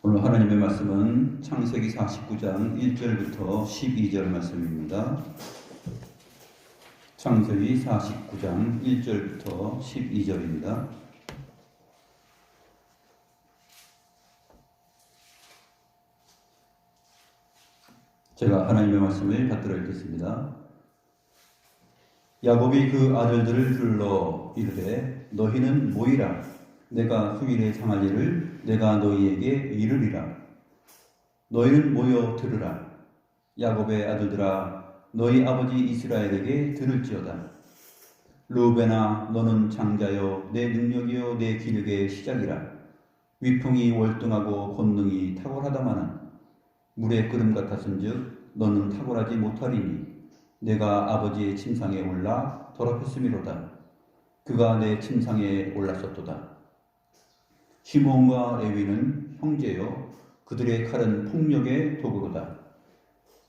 오늘 하나님의 말씀은 창세기 49장 1절부터 12절 말씀입니다. 창세기 49장 1절부터 12절입니다. 제가 하나님의 말씀을 받들어 읽겠습니다. 야곱이 그 아들들을 불러 이르되 너희는 모이라. 내가 후일에 당할 일을 내가 너희에게 이르리라. 너희는 모여 들으라. 야곱의 아들들아, 너희 아버지 이스라엘에게 들을지어다. 르우벤아, 너는 장자여 내 능력이여 내 기력의 시작이라. 위풍이 월등하고 권능이 탁월하다마는 물의 끓음 같았은즉 너는 탁월하지 못하리니 내가 아버지의 침상에 올라 더럽혔음이로다. 그가 내 침상에 올랐었도다. 시몬과 레위는 형제요 그들의 칼은 폭력의 도구로다.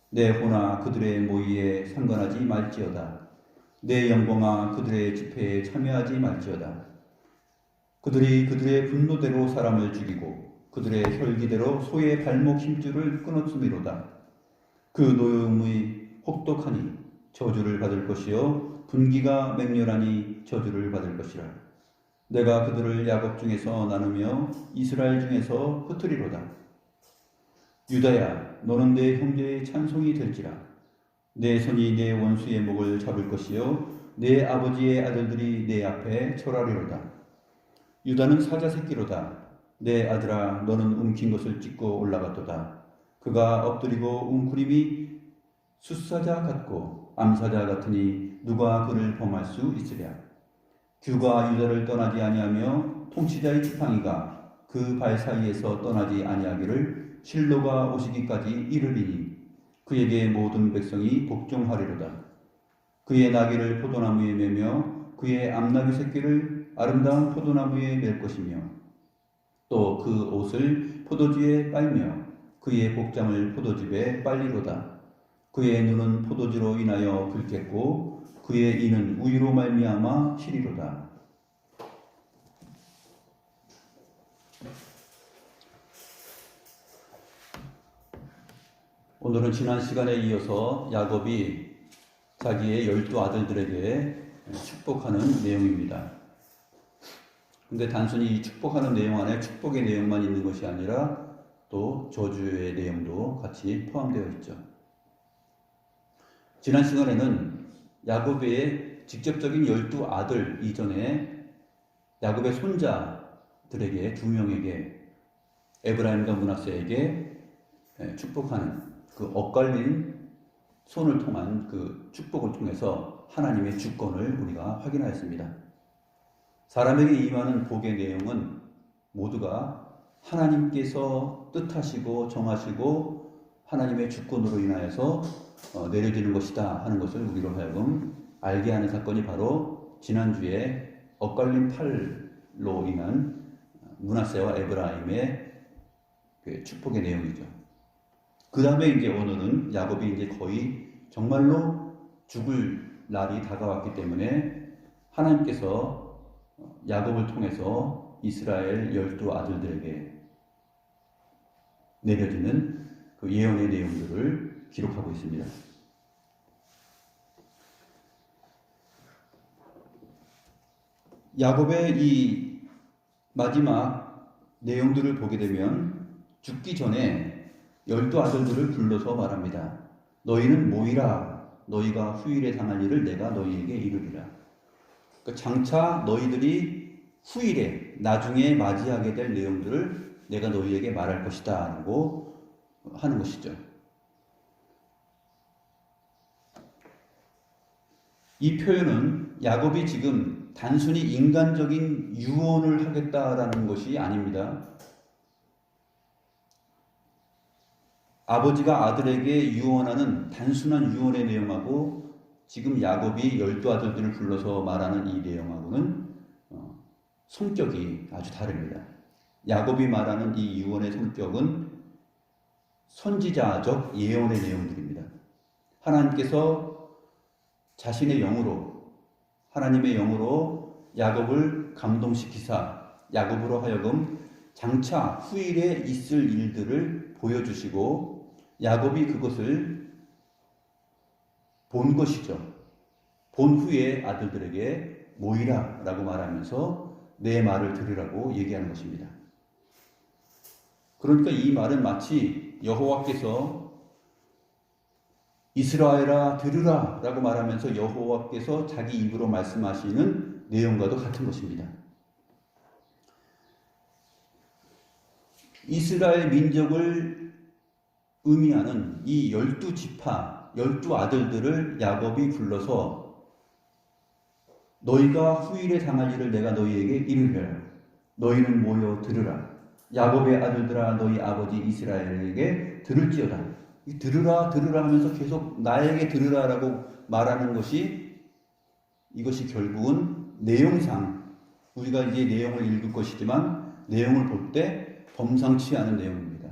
내 호나 그들의 모의에 상관하지 말지어다. 내 영광아 그들의 집회에 참여하지 말지어다. 그들이 그들의 분노대로 사람을 죽이고 그들의 혈기대로 소의 발목 힘줄을 끊었음이로다. 그 노염이 혹독하니 저주를 받을 것이요 분기가 맹렬하니 저주를 받을 것이라. 내가 그들을 야곱 중에서 나누며 이스라엘 중에서 흩으리로다. 유다야, 너는 내 형제의 찬송이 될지라. 내 손이 내 원수의 목을 잡을 것이요 내 아버지의 아들들이 내 앞에 절하리로다. 유다는 사자 새끼로다. 내 아들아, 너는 움킨 것을 찢고 올라갔도다. 그가 엎드리고 웅크림이 숫사자 같고 암사자 같으니 누가 그를 범할 수 있으랴. 규가 유다를 떠나지 아니하며 통치자의 지팡이가 그 발 사이에서 떠나지 아니하기를 실로가 오시기까지 이르리니 그에게 모든 백성이 복종하리로다. 그의 나귀를 포도나무에 매며 그의 암나귀 새끼를 아름다운 포도나무에 맬 것이며 또 그 옷을 포도주에 빨며 그의 복장을 포도즙에 빨리로다. 그의 눈은 포도주로 인하여 붉겠고 그의 이는 우유로 말미암아 시리로다. 오늘은 지난 시간에 이어서 야곱이 자기의 12아들들에게 축복하는 내용입니다. 근데 단순히 이 축복하는 내용 안에 축복의 내용만 있는 것이 아니라 또 저주의 내용도 같이 포함되어 있죠. 지난 시간에는 야곱의 직접적인 12아들 이전에 야곱의 손자들에게 2명에게 에브라임과 므낫세에게 축복하는 그 엇갈린 손을 통한 그 축복을 통해서 하나님의 주권을 우리가 확인하였습니다. 사람에게 임하는 복의 내용은 모두가 하나님께서 뜻하시고 정하시고 하나님의 주권으로 인하여서 내려지는 것이다 하는 것을 우리로 하여금 알게 하는 사건이 바로 지난주에 엇갈린 팔로 인한 므낫세와 에브라임의 그 축복의 내용이죠. 그 다음에 이제 오늘은 야곱이 이제 거의 정말로 죽을 날이 다가왔기 때문에 하나님께서 야곱을 통해서 이스라엘 12아들들에게 내려지는 그 예언의 내용들을 기록하고 있습니다. 야곱의 이 마지막 내용들을 보게 되면 죽기 전에 12아들들을 불러서 말합니다. 너희는 모이라. 너희가 후일에 당할 일을 내가 너희에게 이르리라. 그러니까 장차 너희들이 후일에 나중에 맞이하게 될 내용들을 내가 너희에게 말할 것이다 라고 하는 것이죠. 이 표현은 야곱이 지금 단순히 인간적인 유언을 하겠다라는 것이 아닙니다. 아버지가 아들에게 유언하는 단순한 유언의 내용하고 지금 야곱이 12아들들을 불러서 말하는 이 내용하고는 성격이 아주 다릅니다. 야곱이 말하는 이 유언의 성격은 선지자적 예언의 내용들입니다. 하나님께서 자신의 영으로 하나님의 영으로 야곱을 감동시키사 야곱으로 하여금 장차 후일에 있을 일들을 보여주시고 야곱이 그것을 본 것이죠. 본 후에 아들들에게 모이라 라고 말하면서 내 말을 들으라고 얘기하는 것입니다. 그러니까 이 말은 마치 여호와께서 이스라엘아 들으라 라고 말하면서 여호와께서 자기 입으로 말씀하시는 내용과도 같은 것입니다. 이스라엘 민족을 의미하는 이 12지파, 12아들들을 야곱이 불러서 너희가 후일에 당할 일을 내가 너희에게 이르리라. 너희는 모여 들으라. 야곱의 아들들아 너희 아버지 이스라엘에게 들을지어다. 이 들으라 하면서 계속 나에게 들으라라고 말하는 것이 이것이 결국은 내용상 우리가 이제 내용을 읽을 것이지만 내용을 볼 때 범상치 않은 내용입니다.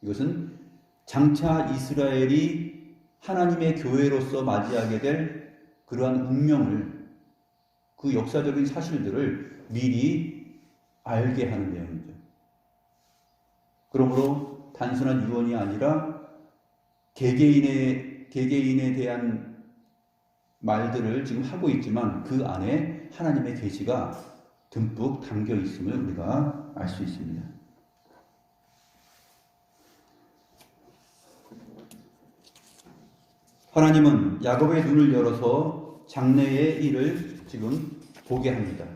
이것은 장차 이스라엘이 하나님의 교회로서 맞이하게 될 그러한 운명을 그 역사적인 사실들을 미리 알게 하는 내용이죠. 그러므로 단순한 유언이 아니라 개개인에 대한 말들을 지금 하고 있지만 그 안에 하나님의 계시가 듬뿍 담겨 있음을 우리가 알 수 있습니다. 하나님은 야곱의 눈을 열어서 장래의 일을 지금 보게 합니다.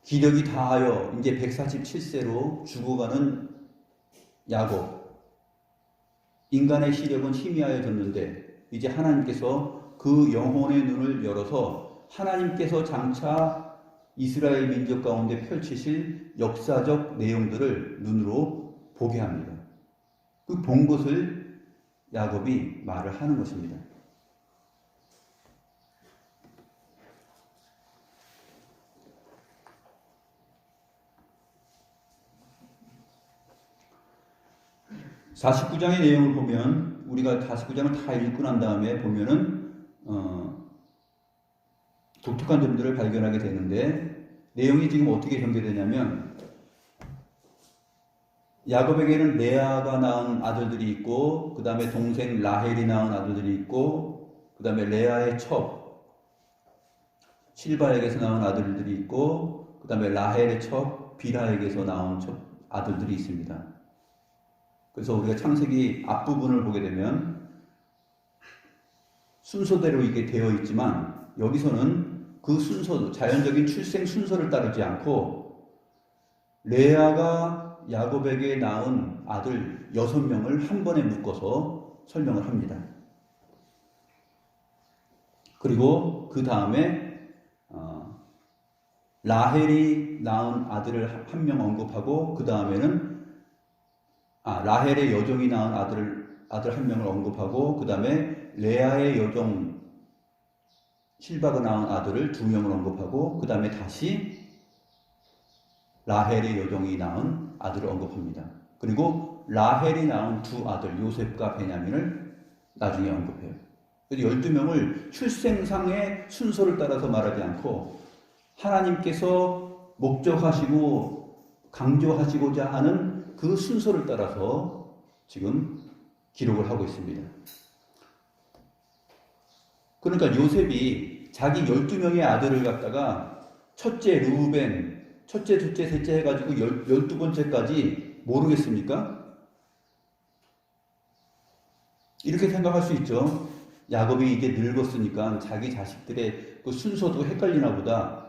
기력이 다하여 이제 147세로 죽어가는 야곱. 인간의 시력은 희미하여졌는데 이제 하나님께서 그 영혼의 눈을 열어서 하나님께서 장차 이스라엘 민족 가운데 펼치실 역사적 내용들을 눈으로 보게 합니다. 그 본 것을 야곱이 말을 하는 것입니다. (49장의) 내용을 보면 우리가 49장을 다 읽고 난 다음에 보면은 독특한 점들을 발견하게 되는데 내용이 지금 어떻게 전개되냐면 야곱에게는 레아가 낳은 아들들이 있고 그 다음에 동생 라헬이 낳은 아들들이 있고 그 다음에 레아의 첩 실바에게서 낳은 아들들이 있고 그 다음에 라헬의 첩 빌하에게서 낳은 아들들이 있습니다. 그래서 우리가 창세기 앞부분을 보게 되면 순서대로 이게 되어 있지만 여기서는 그 순서, 자연적인 출생 순서를 따르지 않고 레아가 야곱에게 낳은 아들 6명을 한 번에 묶어서 설명을 합니다. 그리고 그 다음에 라헬이 낳은 아들을 한 명 언급하고 그 다음에는 라헬의 여종이 낳은 아들 한 명을 언급하고 그 다음에 레아의 여종 실바가 낳은 아들을 2명을 언급하고 그 다음에 다시 라헬의 여종이 낳은 아들을 언급합니다. 그리고 라헬이 낳은 2 아들 요셉과 베냐민을 나중에 언급해요. 그래서 12명을 출생상의 순서를 따라서 말하지 않고 하나님께서 목적하시고 강조하시고자 하는 그 순서를 따라서 지금 기록을 하고 있습니다. 그러니까 요셉이 자기 12명의 아들을 갖다가 첫째 르우벤, 첫째, 둘째, 셋째 해가지고 12번째까지 모르겠습니까? 이렇게 생각할 수 있죠. 야곱이 이제 늙었으니까 자기 자식들의 그 순서도 헷갈리나 보다.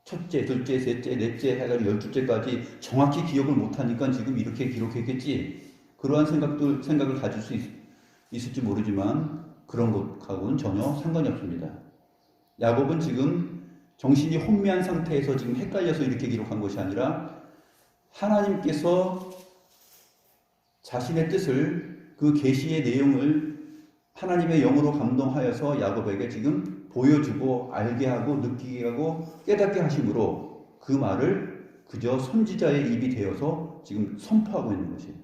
첫째, 둘째, 셋째, 넷째 해가지고 12째까지 정확히 기억을 못하니까 지금 이렇게 기록했겠지. 그러한 생각을 가질 수 있을지 모르지만 그런 것하고는 전혀 상관이 없습니다. 야곱은 지금 정신이 혼미한 상태에서 지금 헷갈려서 이렇게 기록한 것이 아니라 하나님께서 자신의 뜻을 그 계시의 내용을 하나님의 영으로 감동하여서 야곱에게 지금 보여주고 알게 하고 느끼게 하고 깨닫게 하심으로 그 말을 그저 선지자의 입이 되어서 지금 선포하고 있는 것이에요.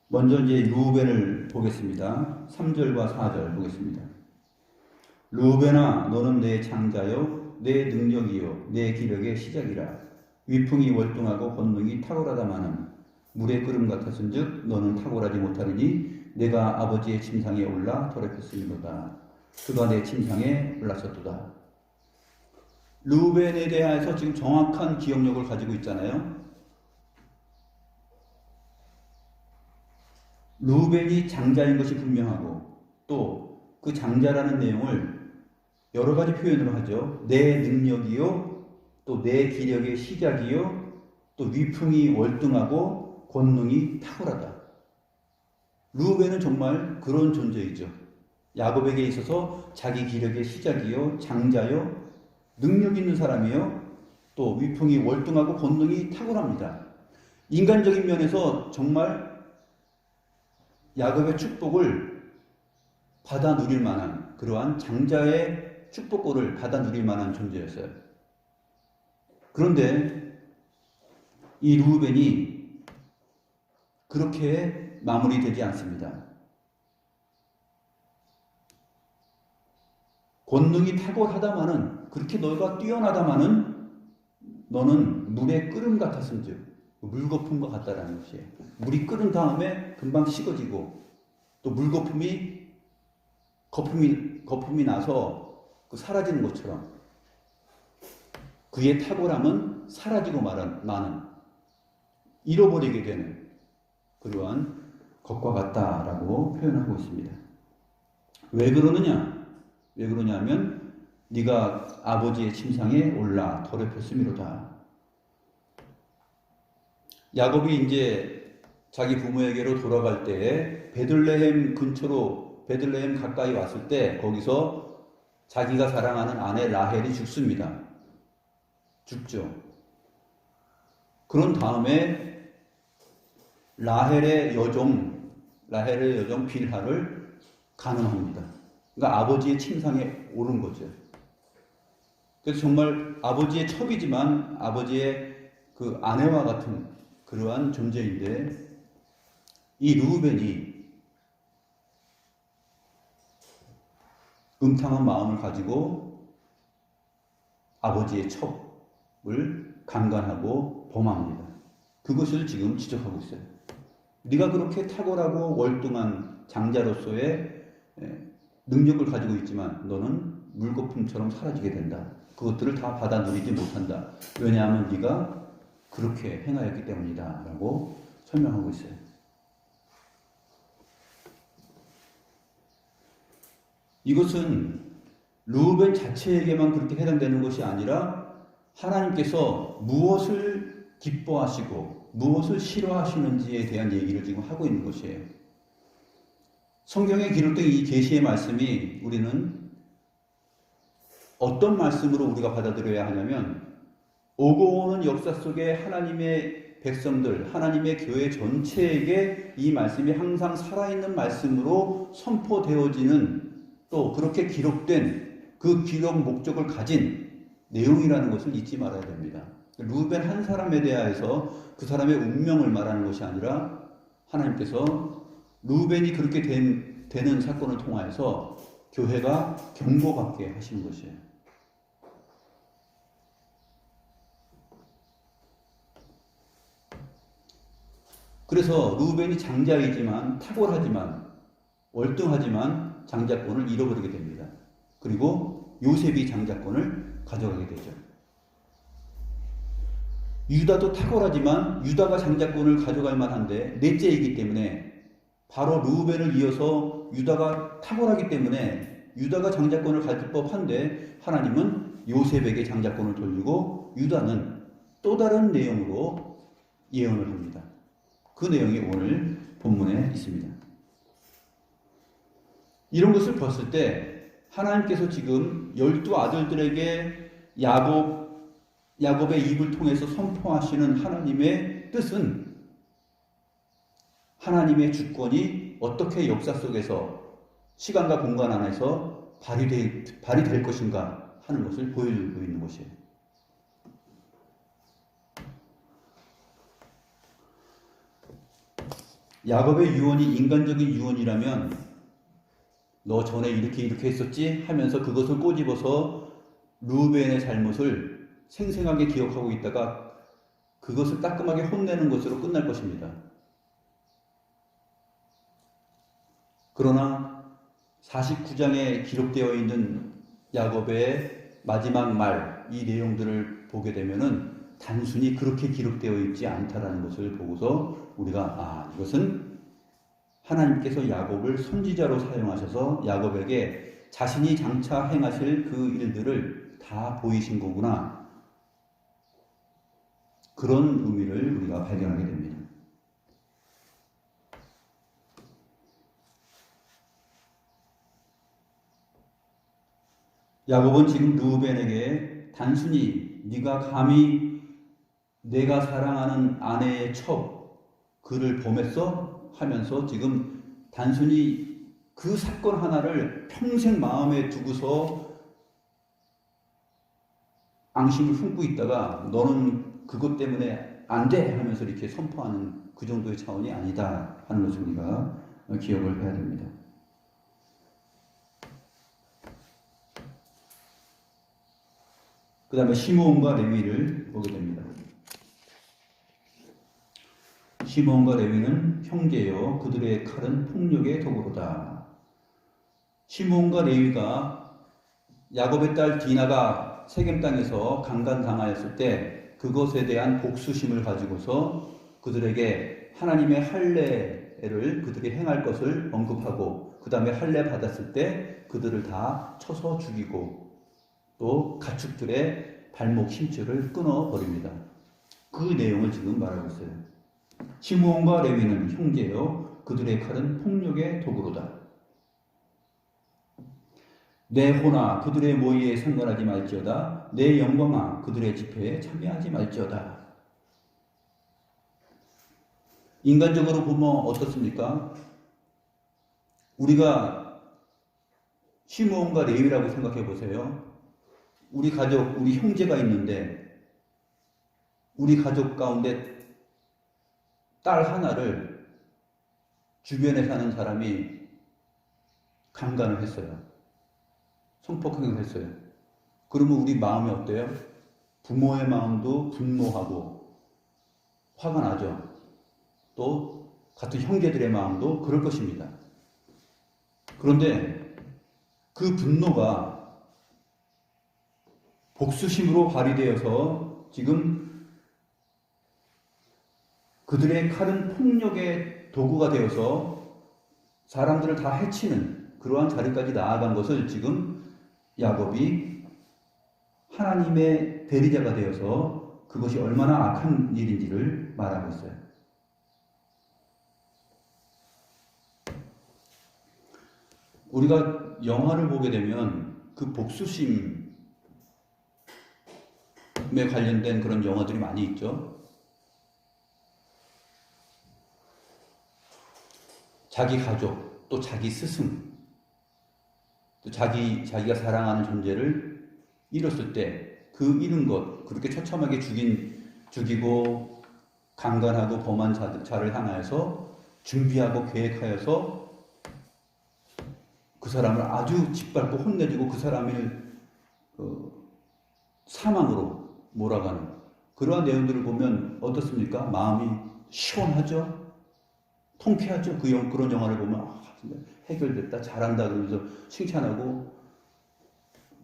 먼저 이제 루벤을 보겠습니다. 3절과 4절 보겠습니다. 루벤아 너는 내 창자요 내 능력이요 내 기력의 시작이라. 위풍이 월등하고 권능이 탁월하다마는 물의 끓음 같았은즉 너는 탁월하지 못하리니 내가 아버지의 침상에 올라 더럽혔음이로다. 그가 내 침상에 올라섰도다. 루벤에 대해서 지금 정확한 기억력을 가지고 있잖아요. 루벤이 장자인 것이 분명하고 또 그 장자라는 내용을 여러 가지 표현으로 하죠. 내 능력이요, 또 내 기력의 시작이요, 또 위풍이 월등하고 권능이 탁월하다. 루벤은 정말 그런 존재이죠. 야곱에게 있어서 자기 기력의 시작이요, 장자요, 능력 있는 사람이요, 또 위풍이 월등하고 권능이 탁월합니다. 인간적인 면에서 정말 야곱의 축복을 받아 누릴 만한 그러한 장자의 축복권을 받아 누릴 만한 존재였어요. 그런데 이 루벤이 그렇게 마무리되지 않습니다. 권능이 탁월하다마는, 그렇게 너희가 뛰어나다마는 너는 물의 끓음 같았음즉, 물거품과 같다라는 것이에요. 물이 끓은 다음에 금방 식어지고 또 거품이 나서 사라지는 것처럼 그의 탁월함은 사라지고 마는, 잃어버리게 되는 그러한 것과 같다라고 표현하고 있습니다. 왜 그러냐면 네가 아버지의 침상에 올라 더럽혔음이로다. 야곱이 이제 자기 부모에게로 돌아갈 때에 베들레헴 가까이 왔을 때 거기서 자기가 사랑하는 아내 라헬이 죽죠. 그런 다음에 라헬의 여종 빌하를 간음합니다. 그러니까 아버지의 침상에 오른 거죠. 그래서 정말 아버지의 첩이지만 아버지의 그 아내와 같은 그러한 존재인데, 이 르우벤이 음탕한 마음을 가지고 아버지의 첩을 강간하고 범합니다. 그것을 지금 지적하고 있어요. 네가 그렇게 탁월하고 월등한 장자로서의 능력을 가지고 있지만 너는 물거품처럼 사라지게 된다. 그것들을 다 받아 누리지 못한다. 왜냐하면 네가 그렇게 행하였기 때문이다 라고 설명하고 있어요. 이것은 르우벤 자체에게만 그렇게 해당되는 것이 아니라 하나님께서 무엇을 기뻐하시고 무엇을 싫어하시는지에 대한 얘기를 지금 하고 있는 것이에요. 성경에 기록된 이 계시의 말씀이 우리는 어떤 말씀으로 우리가 받아들여야 하냐면, 오고 오는 역사 속에 하나님의 백성들, 하나님의 교회 전체에게 이 말씀이 항상 살아있는 말씀으로 선포되어지는, 또 그렇게 기록된 그 기록 목적을 가진 내용이라는 것을 잊지 말아야 됩니다. 르우벤 한 사람에 대하여서 그 사람의 운명을 말하는 것이 아니라 하나님께서 르우벤이 그렇게 되는 사건을 통하여서 교회가 경고받게 하시는 것이에요. 그래서 르우벤이 장자이지만, 탁월하지만, 월등하지만 장자권을 잃어버리게 됩니다. 그리고 요셉이 장자권을 가져가게 되죠. 유다도 탁월하지만 유다가 장자권을 가져갈 만한데 넷째이기 때문에, 바로 르우벤을 이어서 유다가 탁월하기 때문에 유다가 장자권을 가질 법한데 하나님은 요셉에게 장자권을 돌리고 유다는 또 다른 내용으로 예언을 합니다. 그 내용이 오늘 본문에 있습니다. 이런 것을 봤을 때 하나님께서 지금 12아들들에게 야곱의 입을 통해서 선포하시는 하나님의 뜻은, 하나님의 주권이 어떻게 역사 속에서 시간과 공간 안에서 발휘될 것인가 하는 것을 보여주고 있는 것이에요. 야곱의 유언이 인간적인 유언이라면 너 전에 이렇게 했었지 하면서 그것을 꼬집어서 르우벤의 잘못을 생생하게 기억하고 있다가 그것을 따끔하게 혼내는 것으로 끝날 것입니다. 그러나 49장에 기록되어 있는 야곱의 마지막 말, 이 내용들을 보게 되면은 단순히 그렇게 기록되어 있지 않다라는 것을 보고서 우리가 이것은 하나님께서 야곱을 선지자로 사용하셔서 야곱에게 자신이 장차 행하실 그 일들을 다 보이신 거구나. 그런 의미를 우리가 발견하게 됩니다. 야곱은 지금 르우벤에게 단순히 네가 감히 내가 사랑하는 아내의 그를 범했어? 하면서 지금 단순히 그 사건 하나를 평생 마음에 두고서 앙심을 품고 있다가 너는 그것 때문에 안 돼! 하면서 이렇게 선포하는 그 정도의 차원이 아니다 하는 것을 우리가 기억을 해야 됩니다. 그 다음에 시므온과 레위를 보게 됩니다. 시므온과 레위는 형제요 그들의 칼은 폭력의 도구로다. 시므온과 레위가 야곱의 딸 디나가 세겜 땅에서 강간당하였을 때 그것에 대한 복수심을 가지고서 그들에게 하나님의 할례를 그들이 행할 것을 언급하고 그 다음에 할례 받았을 때 그들을 다 쳐서 죽이고 또 가축들의 발목 힘줄을 끊어버립니다. 그 내용을 지금 말하고 있어요. 시므온과 레위는 형제요 그들의 칼은 폭력의 도구로다. 내 호나 그들의 모의에 상관하지 말지어다. 내 영광아 그들의 집회에 참여하지 말지어다. 인간적으로 보면 어떻습니까? 우리가 시므온과 레위라고 생각해 보세요. 우리 가족, 우리 형제가 있는데 우리 가족 가운데 딸 하나를 주변에 사는 사람이 강간을 했어요. 성폭행을 했어요. 그러면 우리 마음이 어때요? 부모의 마음도 분노하고 화가 나죠. 또 같은 형제들의 마음도 그럴 것입니다. 그런데 그 분노가 복수심으로 발휘되어서 지금 그들의 칼은 폭력의 도구가 되어서 사람들을 다 해치는 그러한 자리까지 나아간 것을 지금 야곱이 하나님의 대리자가 되어서 그것이 얼마나 악한 일인지를 말하고 있어요. 우리가 영화를 보게 되면 그 복수심에 관련된 그런 영화들이 많이 있죠. 자기 가족, 또 자기 스승, 또 자기가 사랑하는 존재를 잃었을 때 그 잃은 것, 그렇게 처참하게 죽이고 강간하고 범한 자를 향하여서 준비하고 계획하여서 그 사람을 아주 짓밟고 혼내주고 그 사람을 사망으로 몰아가는 그러한 내용들을 보면 어떻습니까? 마음이 시원하죠? 통쾌하죠? 그런 영화를 보면 해결됐다, 잘한다 그러면서 칭찬하고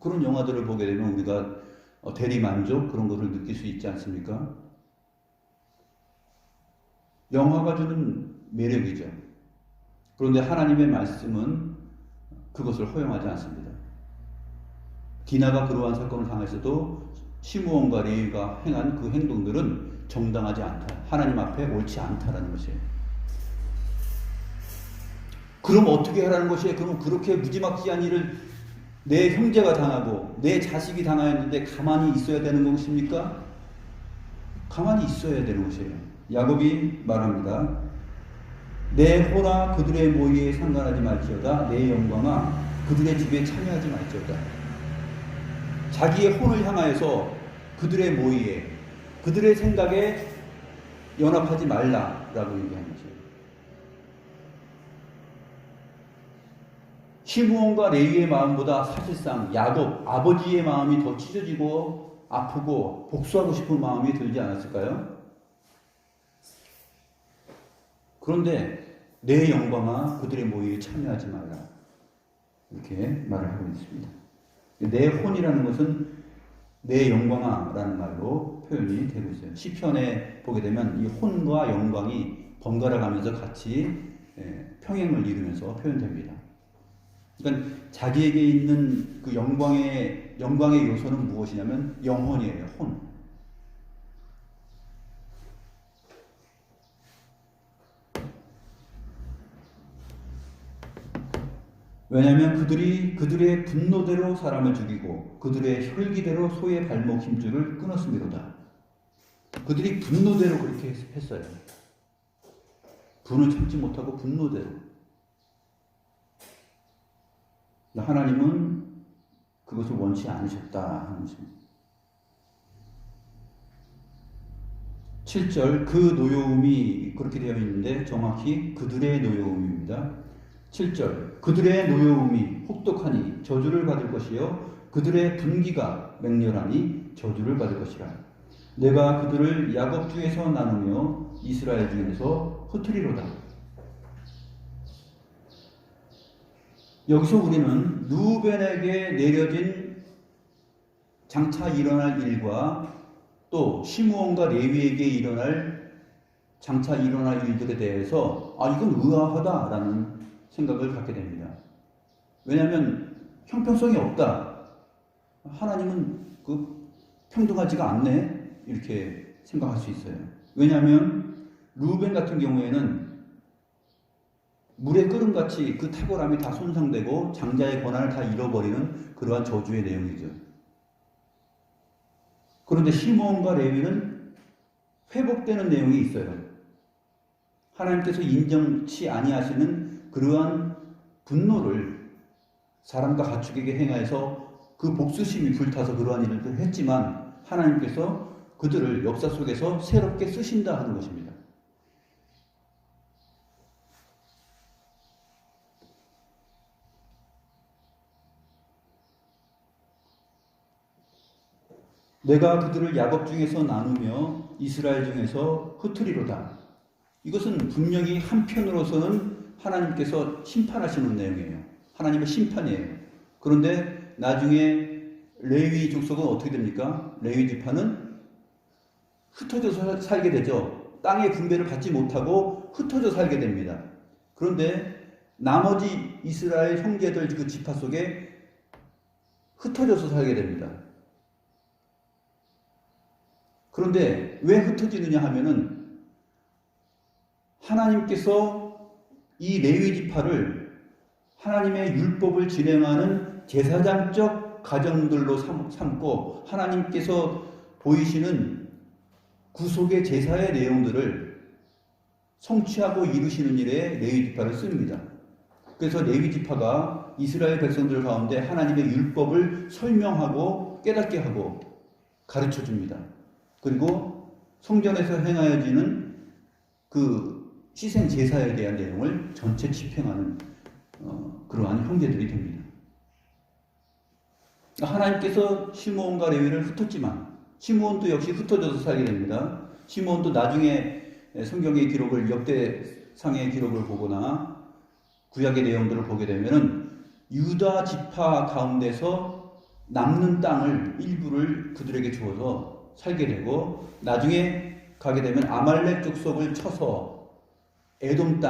그런 영화들을 보게 되면 우리가 대리만족 그런 것을 느낄 수 있지 않습니까? 영화가 주는 매력이죠. 그런데 하나님의 말씀은 그것을 허용하지 않습니다. 디나가 그러한 사건을 당했어도 시므온과 레위가 행한 그 행동들은 정당하지 않다. 하나님 앞에 옳지 않다라는 것이에요. 그럼 어떻게 하라는 것이에요? 그럼 그렇게 무지막지한 일을 내 형제가 당하고 내 자식이 당하였는데 가만히 있어야 되는 것입니까? 가만히 있어야 되는 것이에요. 야곱이 말합니다. 내 호나 그들의 모의에 상관하지 말지어다. 내 영광아 그들의 집에 참여하지 말지어다. 자기의 혼을 향하여서 그들의 모의에 그들의 생각에 연합하지 말라라고 얘기하는 것이에요. 시므온과 레위의 마음보다 사실상 야곱 아버지의 마음이 더 찢어지고 아프고 복수하고 싶은 마음이 들지 않았을까요? 그런데 내 영광아 그들의 모의에 참여하지 말라, 이렇게 말을 하고 있습니다. 내 혼이라는 것은 내 영광아라는 말로 표현이 되고 있어요. 시편에 보게 되면 이 혼과 영광이 번갈아 가면서 같이 평행을 이루면서 표현됩니다. 그러니까 자기에게 있는 그 영광의 요소는 무엇이냐면 영혼이에요. 혼. 왜냐하면 그들의 분노대로 사람을 죽이고 그들의 혈기대로 소의 발목 힘줄을 끊었음이로다. 그들이 분노대로 그렇게 했어요. 분을 참지 못하고 분노대로. 하나님은 그것을 원치 않으셨다 하는 것입니다. 7절 그 노여움이 그렇게 되어 있는데 정확히 그들의 노여움입니다. 7절 그들의 노여움이 혹독하니 저주를 받을 것이요 그들의 분기가 맹렬하니 저주를 받을 것이라. 내가 그들을 야곱 중에서 나누며 이스라엘 중에서 흩으리로다. 여기서 우리는 루벤에게 내려진 장차 일어날 일과 또 시므온과 레위에게 장차 일어날 일들에 대해서 이건 의아하다라는 생각을 갖게 됩니다. 왜냐하면 형평성이 없다. 하나님은 평등하지가 않네. 이렇게 생각할 수 있어요. 왜냐하면 루벤 같은 경우에는 물의 끓음같이 그 탁월함이 다 손상되고 장자의 권한을 다 잃어버리는 그러한 저주의 내용이죠. 그런데 시므온과 레위는 회복되는 내용이 있어요. 하나님께서 인정치 아니하시는 그러한 분노를 사람과 가축에게 행하여서 그 복수심이 불타서 그러한 일을 했지만 하나님께서 그들을 역사 속에서 새롭게 쓰신다 하는 것입니다. 내가 그들을 야곱 중에서 나누며 이스라엘 중에서 흩으리로다. 이것은 분명히 한편으로서는 하나님께서 심판하시는 내용이에요. 하나님의 심판이에요. 그런데 나중에 레위 족속은 어떻게 됩니까? 레위 지파는 흩어져서 살게 되죠. 땅의 분배를 받지 못하고 흩어져 살게 됩니다. 그런데 나머지 이스라엘 형제들 그 지파 속에 흩어져서 살게 됩니다. 그런데 왜 흩어지느냐 하면은 하나님께서 이 레위 지파를 하나님의 율법을 진행하는 제사장적 가정들로 삼고 하나님께서 보이시는 구속의 제사의 내용들을 성취하고 이루시는 일에 레위 지파를 씁니다. 그래서 레위 지파가 이스라엘 백성들 가운데 하나님의 율법을 설명하고 깨닫게 하고 가르쳐 줍니다. 그리고 성전에서 행하여지는 그 희생 제사에 대한 내용을 전체 집행하는 그러한 형제들이 됩니다. 하나님께서 시므온과 레위를 흩었지만 시므온도 역시 흩어져서 살게 됩니다. 시므온도 나중에 성경의 기록을 역대상의 기록을 보거나 구약의 내용들을 보게 되면은 유다 지파 가운데서 남는 땅을 일부를 그들에게 주어서 살게 되고 나중에 가게 되면 아말렉 족속을 쳐서 에돔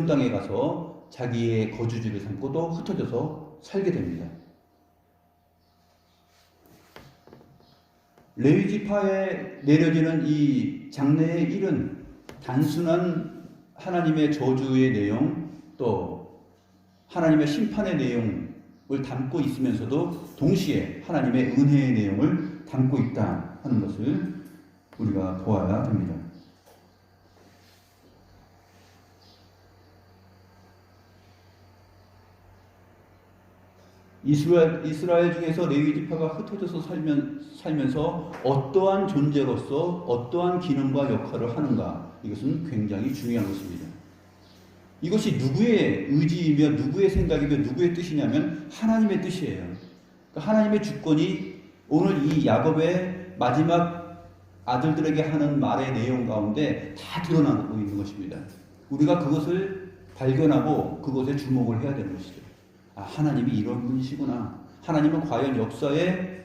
땅에 가서 자기의 거주지를 삼고 또 흩어져서 살게 됩니다. 레위 지파에 내려지는 이 장래의 일은 단순한 하나님의 저주의 내용 또 하나님의 심판의 내용을 담고 있으면서도 동시에 하나님의 은혜의 내용을 담고 있다 하는 것을 우리가 보아야 됩니다. 이스라엘 중에서 레위 지파가 흩어져서 살면서 어떠한 존재로서 어떠한 기능과 역할을 하는가, 이것은 굉장히 중요한 것입니다. 이것이 누구의 의지이며 누구의 생각이며 누구의 뜻이냐면 하나님의 뜻이에요. 그러니까 하나님의 주권이 오늘 이 야곱의 마지막 아들들에게 하는 말의 내용 가운데 다 드러나고 있는 것입니다. 우리가 그것을 발견하고 그것에 주목을 해야 되는 것이죠. 아, 하나님이 이런 분이시구나. 하나님은 과연 역사의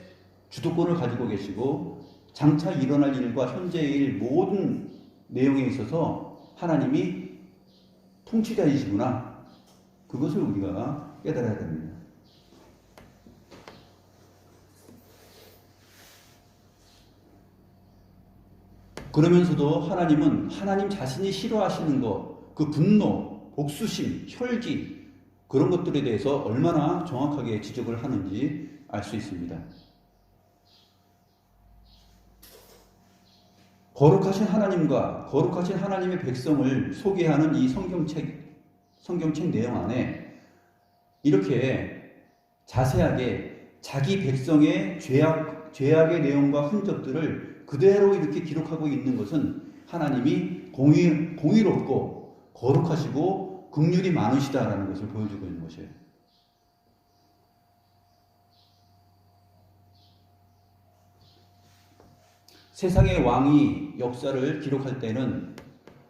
주도권을 가지고 계시고 장차 일어날 일과 현재의 일 모든 내용에 있어서 하나님이 통치자이시구나. 그것을 우리가 깨달아야 됩니다. 그러면서도 하나님은 하나님 자신이 싫어하시는 것, 그 분노, 복수심, 혈기 그런 것들에 대해서 얼마나 정확하게 지적을 하는지 알 수 있습니다. 거룩하신 하나님과 거룩하신 하나님의 백성을 소개하는 이 성경책 내용 안에 이렇게 자세하게 자기 백성의 죄악의 내용과 흔적들을 그대로 이렇게 기록하고 있는 것은 하나님이 공의롭고 거룩하시고 긍휼이 많으시다라는 것을 보여주고 있는 것이에요. 세상의 왕이 역사를 기록할 때는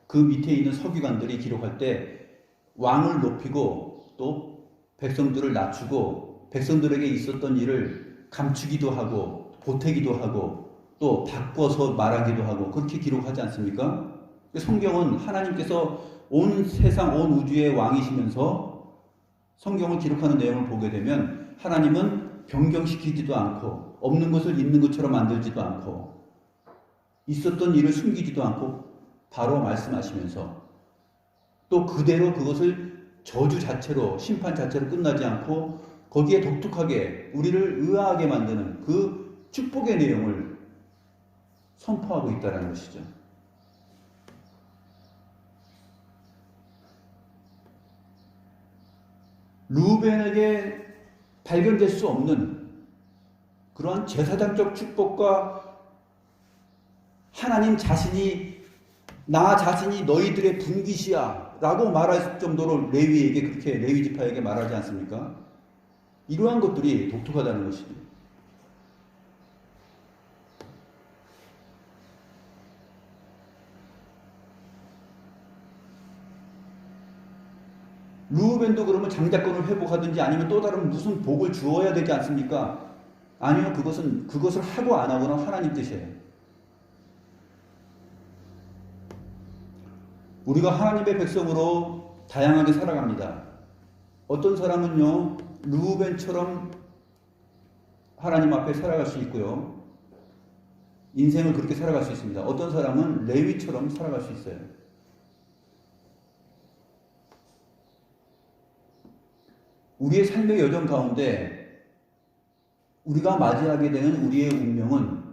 그 밑에 있는 서기관들이 기록할 때 왕을 높이고 또 백성들을 낮추고 백성들에게 있었던 일을 감추기도 하고 보태기도 하고 또 바꿔서 말하기도 하고 그렇게 기록하지 않습니까? 성경은 하나님께서 온 세상 온 우주의 왕이시면서 성경을 기록하는 내용을 보게 되면 하나님은 변경시키지도 않고 없는 것을 있는 것처럼 만들지도 않고 있었던 일을 숨기지도 않고 바로 말씀하시면서 또 그대로 그것을 저주 자체로 심판 자체로 끝나지 않고 거기에 독특하게 우리를 의아하게 만드는 그 축복의 내용을 선포하고 있다는 것이죠. 루벤에게 발견될 수 없는 그러한 제사장적 축복과 하나님 자신이 나 자신이 너희들의 분깃이야 라고 말할 정도로 레위에게 그렇게 레위 지파에게 말하지 않습니까? 이러한 것들이 독특하다는 것이죠. 르우벤도 그러면 장자권을 회복하든지 아니면 또 다른 무슨 복을 주어야 되지 않습니까? 아니요, 그것을 하고 안 하고는 하나님 뜻이에요. 우리가 하나님의 백성으로 다양하게 살아갑니다. 어떤 사람은요, 르우벤처럼 하나님 앞에 살아갈 수 있고요. 인생을 그렇게 살아갈 수 있습니다. 어떤 사람은 레위처럼 살아갈 수 있어요. 우리의 삶의 여정 가운데 우리가 맞이하게 되는 우리의 운명은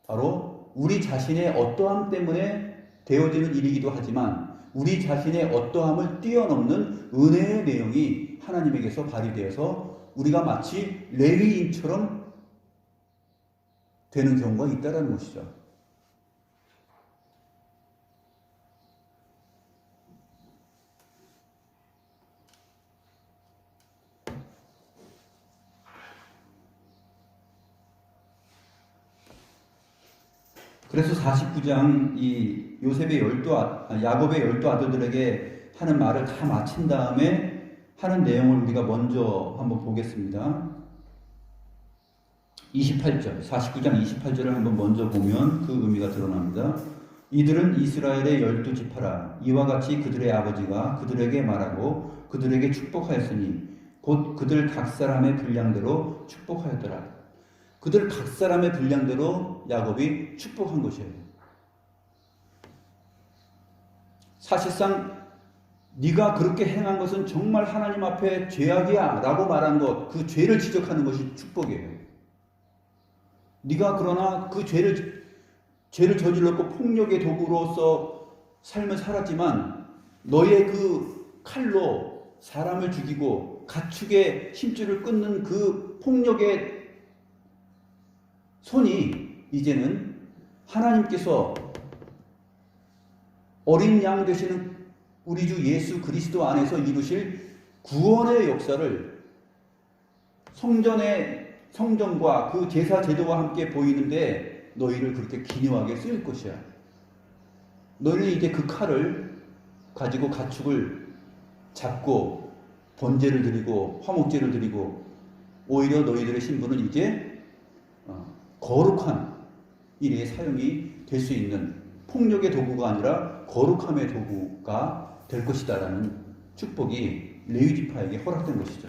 바로 우리 자신의 어떠함 때문에 되어지는 일이기도 하지만 우리 자신의 어떠함을 뛰어넘는 은혜의 내용이 하나님에게서 발휘되어서 우리가 마치 레위인처럼 되는 경우가 있다는 것이죠. 그래서 49장 이 야곱의 12아들들에게 하는 말을 다 마친 다음에 하는 내용을 우리가 먼저 한번 보겠습니다. 28절, 49장 28절을 한번 먼저 보면 그 의미가 드러납니다. 이들은 이스라엘의 12지파라. 이와 같이 그들의 아버지가 그들에게 말하고 그들에게 축복하였으니 곧 그들 각 사람의 분량대로 축복하였더라. 그들 각 사람의 분량대로 야곱이 축복한 것이에요. 사실상 네가 그렇게 행한 것은 정말 하나님 앞에 죄악이야 라고 말한 것, 그 죄를 지적하는 것이 축복이에요. 네가 그러나 그 죄를 저질렀고 폭력의 도구로서 삶을 살았지만 너의 그 칼로 사람을 죽이고 가축의 힘줄을 끊는 그 폭력의 손이 이제는 하나님께서 어린 양 되시는 우리 주 예수 그리스도 안에서 이루실 구원의 역사를 성전과 그 제사 제도와 함께 보이는데 너희를 그렇게 기묘하게 쓰일 것이야. 너희는 이제 그 칼을 가지고 가축을 잡고 번제를 드리고 화목제를 드리고 오히려 너희들의 신분은 이제 거룩한 일에 사용이 될 수 있는 폭력의 도구가 아니라 거룩함의 도구가 될 것이다라는 축복이 레위지파에게 허락된 것이죠.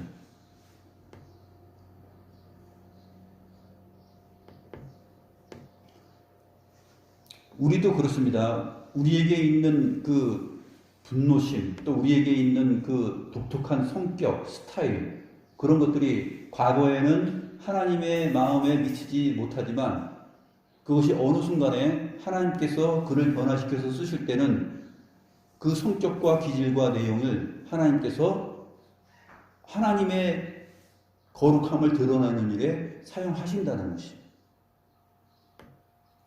우리도 그렇습니다. 우리에게 있는 그 분노심, 또 우리에게 있는 그 독특한 성격, 스타일, 그런 것들이 과거에는 하나님의 마음에 미치지 못하지만 그것이 어느 순간에 하나님께서 그를 변화시켜서 쓰실 때는 그 성격과 기질과 내용을 하나님께서 하나님의 거룩함을 드러내는 일에 사용하신다는 것이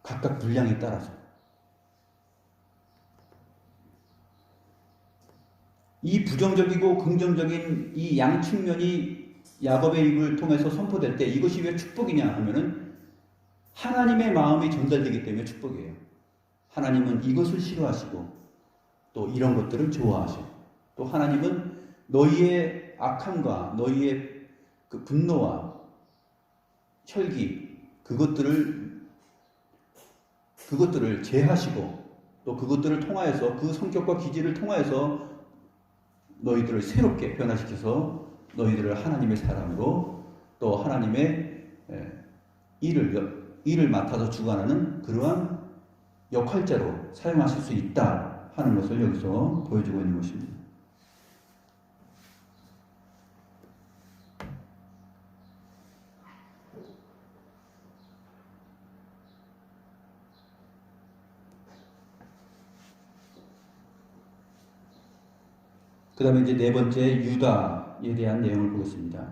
각각 분량에 따라서 이 부정적이고 긍정적인 이 양측면이 야곱의 입을 통해서 선포될 때 이것이 왜 축복이냐 하면은 하나님의 마음이 전달되기 때문에 축복이에요. 하나님은 이것을 싫어하시고 또 이런 것들을 좋아하시고 또 하나님은 너희의 악함과 너희의 그 분노와 혈기 그것들을 제하시고 또 그것들을 통하여서 그 성격과 기질을 통하여서 너희들을 새롭게 변화시켜서 너희들을 하나님의 사람으로 또 하나님의 일을 맡아서 주관하는 그러한 역할자로 사용하실 수 있다 하는 것을 여기서 보여주고 있는 것입니다. 그 다음에 이제 네 번째 유다에 대한 내용을 보겠습니다.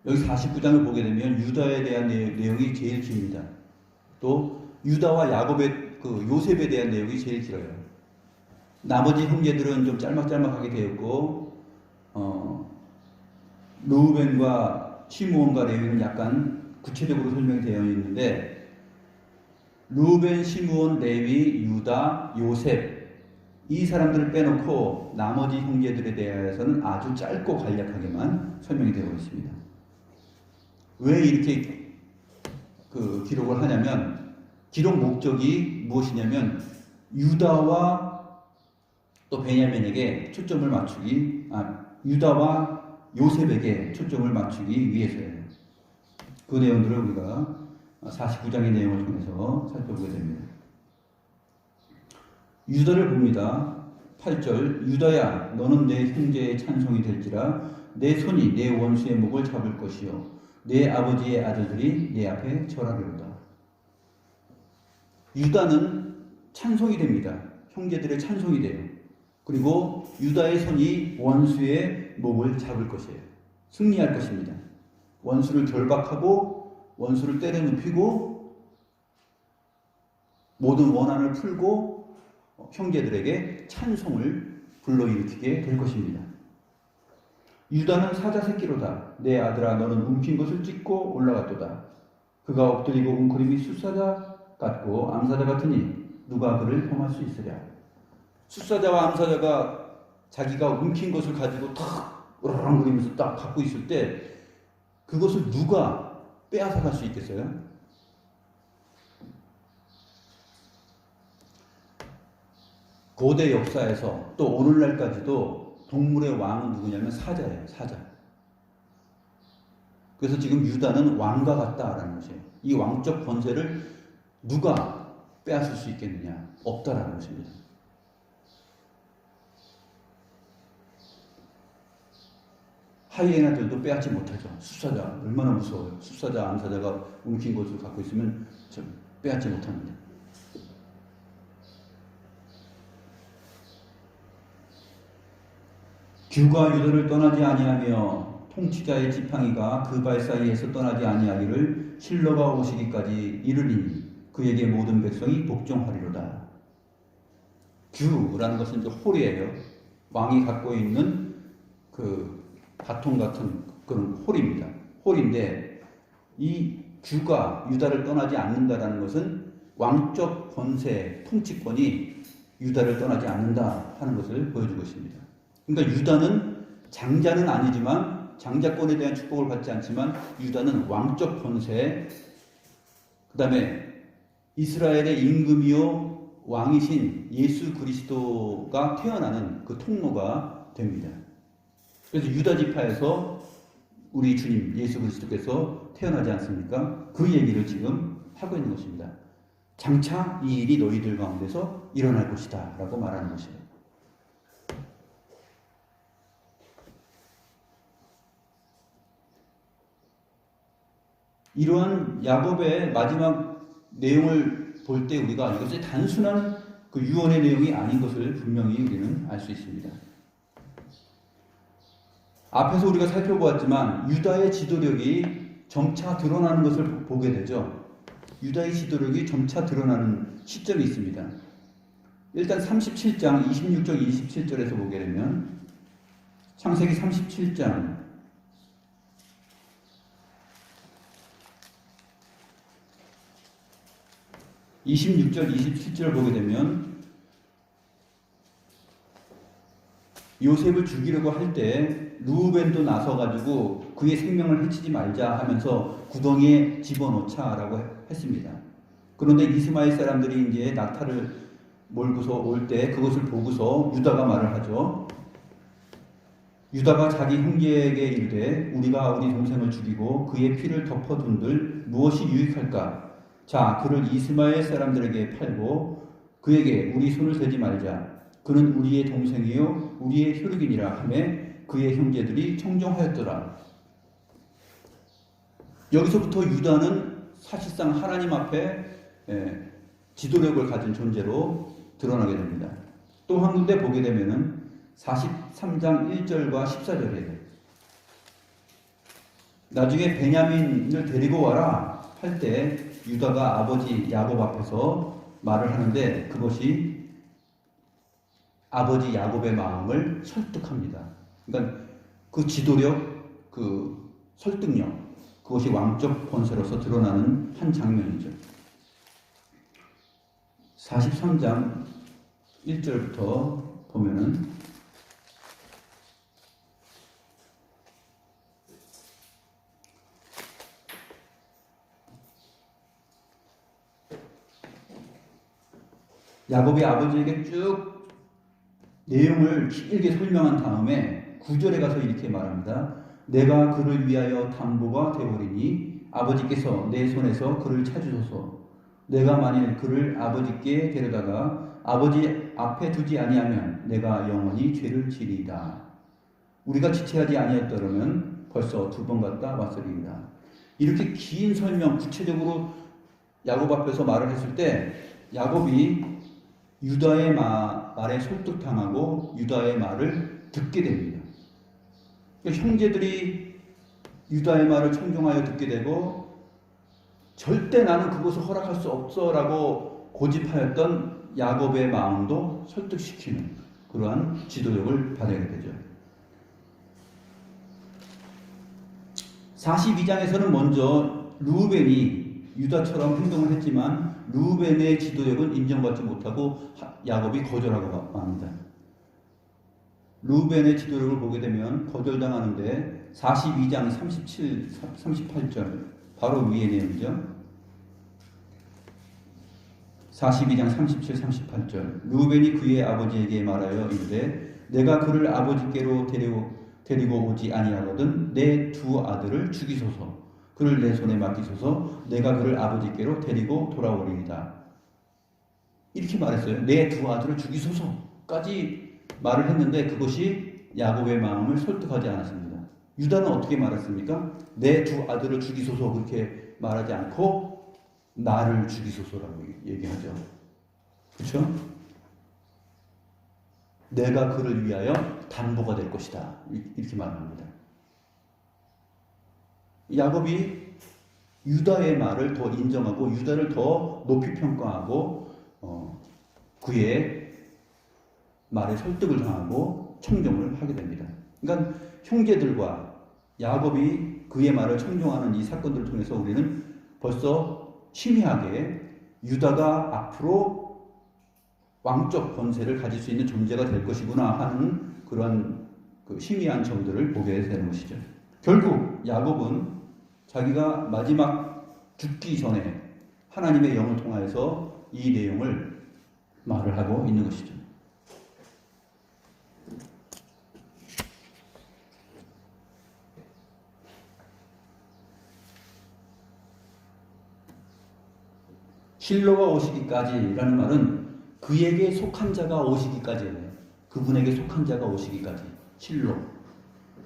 여기 49장을 보게 되면 유다에 대한 내용이 제일 깁니다. 또 유다와 야곱의 그 요셉에 대한 내용이 제일 길어요. 나머지 형제들은 좀 짤막짤막하게 되었고 르우벤과 시므온과 레위는 약간 구체적으로 설명이 되어 있는데 르우벤, 시므온, 레위, 유다, 요셉 이 사람들을 빼놓고 나머지 형제들에 대해서는 아주 짧고 간략하게만 설명이 되어 있습니다. 왜 이렇게 그 기록을 하냐면 기록 목적이 무엇이냐면 유다와 또 베냐민에게 초점을 맞추기 유다와 요셉에게 초점을 맞추기 위해서예요. 그 내용들을 우리가 49장의 내용을 통해서 살펴보게 됩니다. 유다를 봅니다. 8절 유다야 너는 내 형제의 찬송이 될지라 내 손이 내 원수의 목을 잡을 것이요 내 아버지의 아들들이 내 앞에 절하리로다. 유다는 찬송이 됩니다. 형제들의 찬송이 돼요. 그리고 유다의 손이 원수의 목을 잡을 것이에요. 승리할 것입니다. 원수를 결박하고 원수를 때려눕히고 모든 원한을 풀고 형제들에게 찬송을 불러일으키게 될 것입니다. 유다는 사자 새끼로다. 내 아들아 너는 움킨 것을 찢고 올라갔도다. 그가 엎드리고 웅크림이 숫사자 같고 암사자 같으니 누가 그를 범할 수 있으랴. 숫사자와 암사자가 자기가 움킨 것을 가지고 탁 으르렁거리면서 딱 갖고 있을 때 그것을 누가 빼앗아갈 수 있겠어요? 고대 역사에서 또 오늘날까지도 동물의 왕은 누구냐면 사자예요. 사자. 그래서 지금 유다는 왕과 같다라는 것이에요. 이 왕적 권세를 누가 빼앗을 수 있겠느냐? 없다라는 것입니다. 하이에나들도 빼앗지 못하죠. 숫사자 얼마나 무서워요. 숫사자, 암사자가 움킨 것을 갖고 있으면 빼앗지 못합니다. 규가 유다를 떠나지 아니하며 통치자의 지팡이가 그 발 사이에서 떠나지 아니하기를 실로가 오시기까지 이르리니 그에게 모든 백성이 복종하리로다. 규라는 것은 이제 홀이에요. 왕이 갖고 있는 그 바통 같은 그런 홀입니다. 홀인데 이 규가 유다를 떠나지 않는다라는 것은 왕적 권세, 통치권이 유다를 떠나지 않는다 하는 것을 보여주고 있습니다. 그러니까 유다는 장자는 아니지만 장자권에 대한 축복을 받지 않지만 유다는 왕적 권세, 그 다음에 이스라엘의 임금이요 왕이신 예수 그리스도가 태어나는 그 통로가 됩니다. 그래서 유다 지파에서 우리 주님 예수 그리스도께서 태어나지 않습니까? 그 얘기를 지금 하고 있는 것입니다. 장차 이 일이 너희들 가운데서 일어날 것이다 라고 말하는 것이에요. 이러한 야곱의 마지막 내용을 볼 때 우리가 이것이 단순한 그 유언의 내용이 아닌 것을 분명히 우리는 알 수 있습니다. 앞에서 우리가 살펴보았지만 유다의 지도력이 점차 드러나는 것을 보게 되죠. 유다의 지도력이 점차 드러나는 시점이 있습니다. 일단 37장 26절 27절에서 보게 되면 창세기 37장 26절 27절을 보게 되면 요셉을 죽이려고 할 때 루벤도 나서가지고 그의 생명을 해치지 말자 하면서 구덩이에 집어넣자라고 했습니다. 그런데 이스마엘 사람들이 이제 낙타를 몰고서 올 때 그것을 보고서 유다가 말을 하죠. 유다가 자기 형제에게 이르되 우리가 우리 동생을 죽이고 그의 피를 덮어둔들 무엇이 유익할까? 자, 그를 이스마엘 사람들에게 팔고 그에게 우리 손을 대지 말자. 그는 우리의 동생이요 우리의 혈육이니라 하매 그의 형제들이 청정하였더라. 여기서부터 유다는 사실상 하나님 앞에 지도력을 가진 존재로 드러나게 됩니다. 또 한 군데 보게 되면은 43장 1절과 14절에 나중에 베냐민을 데리고 와라 할 때 유다가 아버지 야곱 앞에서 말을 하는데 그것이 아버지 야곱의 마음을 설득합니다. 그러니까 그 지도력, 그 설득력, 그것이 왕적 권세로서 드러나는 한 장면이죠. 43장 1절부터 보면은 야곱이 아버지에게 쭉 내용을 길게 설명한 다음에 9절에 가서 이렇게 말합니다. 내가 그를 위하여 담보가 되오리니 아버지께서 내 손에서 그를 찾으소서. 내가 만일 그를 아버지께 데려다가 아버지 앞에 두지 아니하면 내가 영원히 죄를 지리이다. 우리가 지체하지 아니었더라면 벌써 2번 갔다 왔으리이다. 이렇게 긴 설명 구체적으로 야곱 앞에서 말을 했을 때 야곱이 유다의 말에 설득당하고 유다의 말을 듣게 됩니다. 그러니까 형제들이 유다의 말을 청종하여 듣게 되고 절대 나는 그것을 허락할 수 없어 라고 고집하였던 야곱의 마음도 설득시키는 그러한 지도력을 받아야 되죠. 42장에서는 먼저 루벤이 유다처럼 행동을 했지만 루벤의 지도력은 인정받지 못하고 야곱이 거절하고 맙니다. 루벤의 지도력을 보게 되면 거절당하는데 42장 37, 38절 바로 위의 내용이죠. 42장 37, 38절 루벤이 그의 아버지에게 말하여 이르되 내가 그를 아버지께로 데리고 오지 아니하거든 내 2 아들을 죽이소서. 그를 내 손에 맡기소서. 내가 그를 아버지께로 데리고 돌아오리이다. 이렇게 말했어요. 내 2 아들을 죽이소서까지 말을 했는데 그것이 야곱의 마음을 설득하지 않았습니다. 유다는 어떻게 말했습니까? 내 2 아들을 죽이소서 그렇게 말하지 않고 나를 죽이소서라고 얘기하죠. 그렇죠? 내가 그를 위하여 담보가 될 것이다. 이렇게 말합니다. 야곱이 유다의 말을 더 인정하고 유다를 더 높이 평가하고 그의 말에 설득을 당하고 청종을 하게 됩니다. 그러니까 형제들과 야곱이 그의 말을 청종하는 이 사건들을 통해서 우리는 벌써 희미하게 유다가 앞으로 왕적 권세를 가질 수 있는 존재가 될 것이구나 하는 그런 희미한 점들을 보게 되는 것이죠. 결국 야곱은 자기가 마지막 죽기 전에 하나님의 영을 통하여서 이 내용을 말을 하고 있는 것이죠. 실로가 오시기까지라는 말은 그에게 속한 자가 오시기까지예요. 그분에게 속한 자가 오시기까지.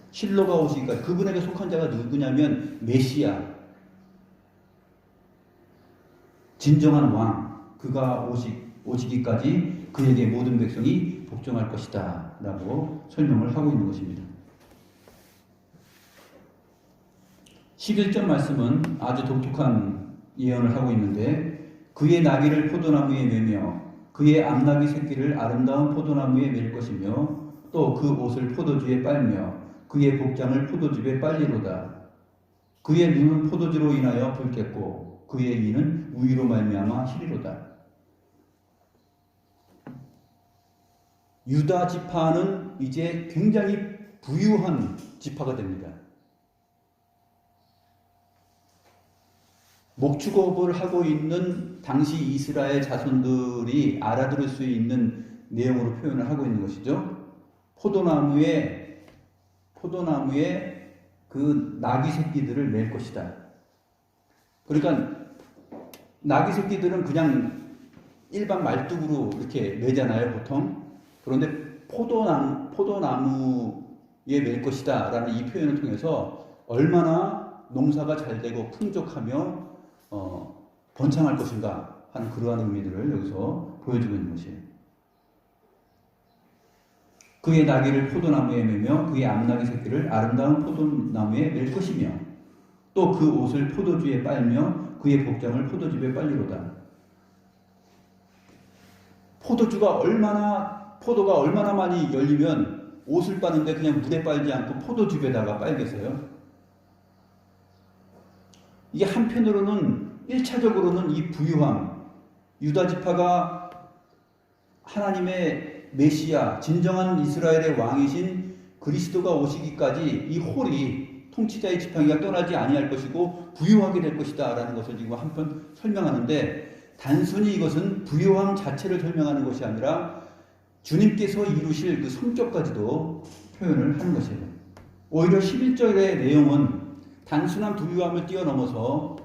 실로가 오시기까지. 그분에게 속한 자가 누구냐면 메시아, 진정한 왕, 그가 오시기까지 그에게 모든 백성이 복종할 것이다 라고 설명을 하고 있는 것입니다. 11절 말씀은 아주 독특한 예언을 하고 있는데, 그의 나귀를 포도나무에 매며 그의 암나귀 새끼를 아름다운 포도나무에 맬 것이며 또 그 옷을 포도주에 빨며 그의 복장을 포도즙에 빨리로다. 그의 눈은 포도주로 인하여 붉겠고 그의 이는 우유로 말미암아 희리로다. 유다 지파는 이제 굉장히 부유한 지파가 됩니다. 목축업을 하고 있는 당시 이스라엘 자손들이 알아들을 수 있는 내용으로 표현을 하고 있는 것이죠. 포도나무에 그 나귀 새끼들을 맬 것이다. 그러니까 나귀 새끼들은 그냥 일반 말뚝으로 이렇게 매잖아요, 보통. 그런데 포도나무에 맬 것이다 라는 이 표현을 통해서 얼마나 농사가 잘 되고 풍족하며 번창할 것인가 하는 그러한 의미들을 여기서 보여주고 있는 것이에요. 그의 나귀를 포도나무에 매며 그의 암나귀 새끼를 아름다운 포도나무에 맬 것이며 또 그 옷을 포도주에 빨며 그의 복장을 포도즙에 빨리로다. 포도가 얼마나 많이 열리면 옷을 빠는데 그냥 물에 빨지 않고 포도즙에다가 빨겠어요? 이게 한편으로는 1차적으로는 이 부유함, 유다 지파가 하나님의 메시아, 진정한 이스라엘의 왕이신 그리스도가 오시기까지 이 홀이 통치자의 지팡이가 떠나지 아니할 것이고 부유하게 될 것이다 라는 것을 지금 한편 설명하는데, 단순히 이것은 부유함 자체를 설명하는 것이 아니라 주님께서 이루실 그 성격까지도 표현을 하는 것이에요. 오히려 11절의 내용은 단순한 부유함을 뛰어넘어서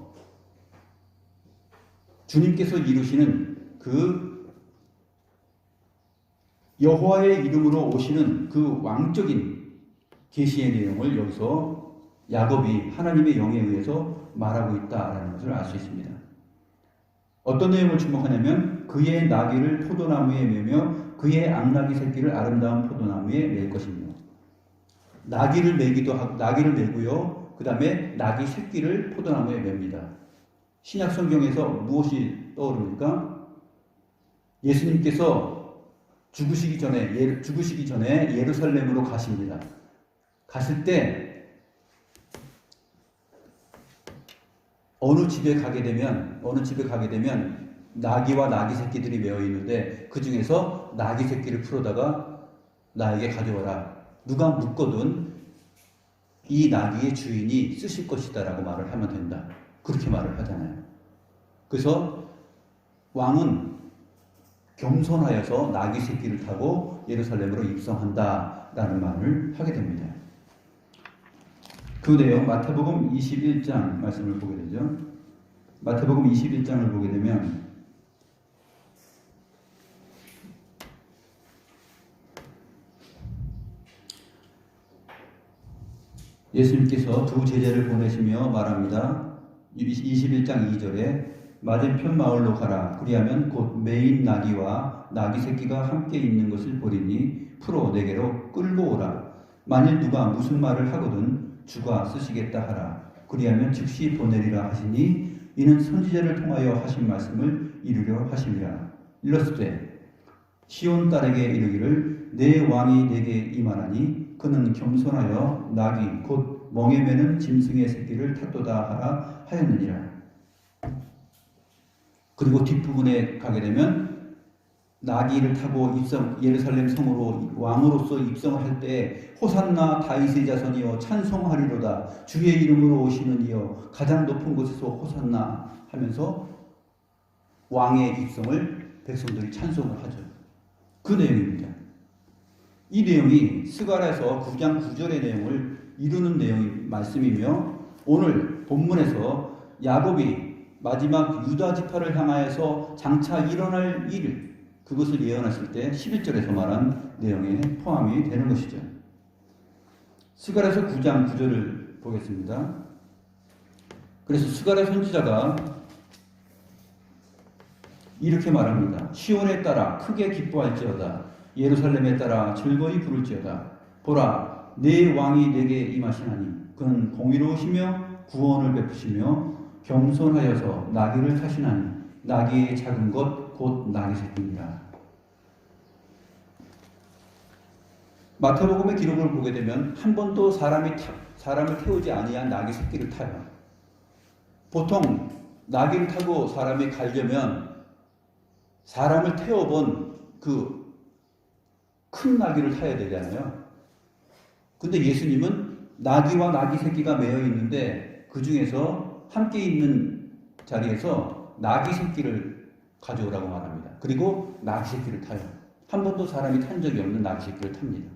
주님께서 이루시는 그 여호와의 이름으로 오시는 그 왕적인 계시의 내용을 여기서 야곱이 하나님의 영에 의해서 말하고 있다라는 것을 알 수 있습니다. 어떤 내용을 주목하냐면 그의 나귀를 포도나무에 매며 그의 암나귀 새끼를 아름다운 포도나무에 맬 것이며, 나귀를 매고요. 그 다음에 나귀 새끼를 포도나무에 맵니다. 신약 성경에서 무엇이 떠오릅니까? 예수님께서 죽으시기 전에 예루살렘으로 가십니다. 갔을 때 어느 집에 가게 되면 나귀와 나귀 새끼들이 매어 있는데 그 중에서 나귀 새끼를 풀어다가 나에게 가져와라. 누가 묻거든 이 나귀의 주인이 쓰실 것이다 라고 말을 하면 된다. 그렇게 말을 하잖아요. 그래서 왕은 겸손하여서 나귀 새끼를 타고 예루살렘으로 입성한다 라는 말을 하게 됩니다. 그 내용 마태복음 21장 말씀을 보게 되죠. 마태복음 21장을 보게 되면 예수님께서 두 제자를 보내시며 말합니다. 21장 2절에 맞은편 마을로 가라. 그리하면 곧 매인 나귀와 나귀 새끼가 함께 있는 것을 보리니 풀어 내게로 끌고 오라. 만일 누가 무슨 말을 하거든 주가 쓰시겠다 하라. 그리하면 즉시 보내리라 하시니 이는 선지자를 통하여 하신 말씀을 이루려 하심이라. 일렀으되 시온 딸에게 이르기를 내 왕이 내게 임하나니 그는 겸손하여 나귀 곧 멍에 매는 짐승의 새끼를 탔도다 하라 하였느니라. 그리고 뒷부분에 가게 되면 나귀를 타고 예루살렘 성으로 왕으로서 입성을 할 때 호산나 다윗의 자손이여 찬송하리로다 주의 이름으로 오시는 이여 가장 높은 곳에서 호산나 하면서 왕의 입성을 백성들이 찬송을 하죠. 그 내용입니다. 이 내용이 스가랴서 9장 9절의 내용을 이루는 내용이 말씀이며 오늘 본문에서 야곱이 마지막 유다 지파를 향하여서 장차 일어날 일 그것을 예언하실 때 11절에서 말한 내용에 포함이 되는 것이죠. 스가랴서 9장 9절을 보겠습니다. 그래서 스가랴 선지자가 이렇게 말합니다. 시온에 따라 크게 기뻐할지어다. 예루살렘에 따라 즐거이 부를지어다. 보라, 내 왕이 내게 임하시나니 그는 공의로우시며 구원을 베푸시며 겸손하여서 나귀를 타시나니 나귀의 작은 것 곧 나귀 새끼니라. 마태복음의 기록을 보게 되면 한 번도 사람을 태우지 아니한 나귀 새끼를 타요. 보통 나귀를 타고 사람이 가려면 사람을 태워본 그 큰 나귀를 타야 되잖아요. 근데 예수님은 나귀와 나귀 새끼가 매여 있는데 그 중에서 함께 있는 자리에서 나귀 새끼를 가져오라고 말합니다. 그리고 나귀 새끼를 타요. 한 번도 사람이 탄 적이 없는 나귀 새끼를 탑니다.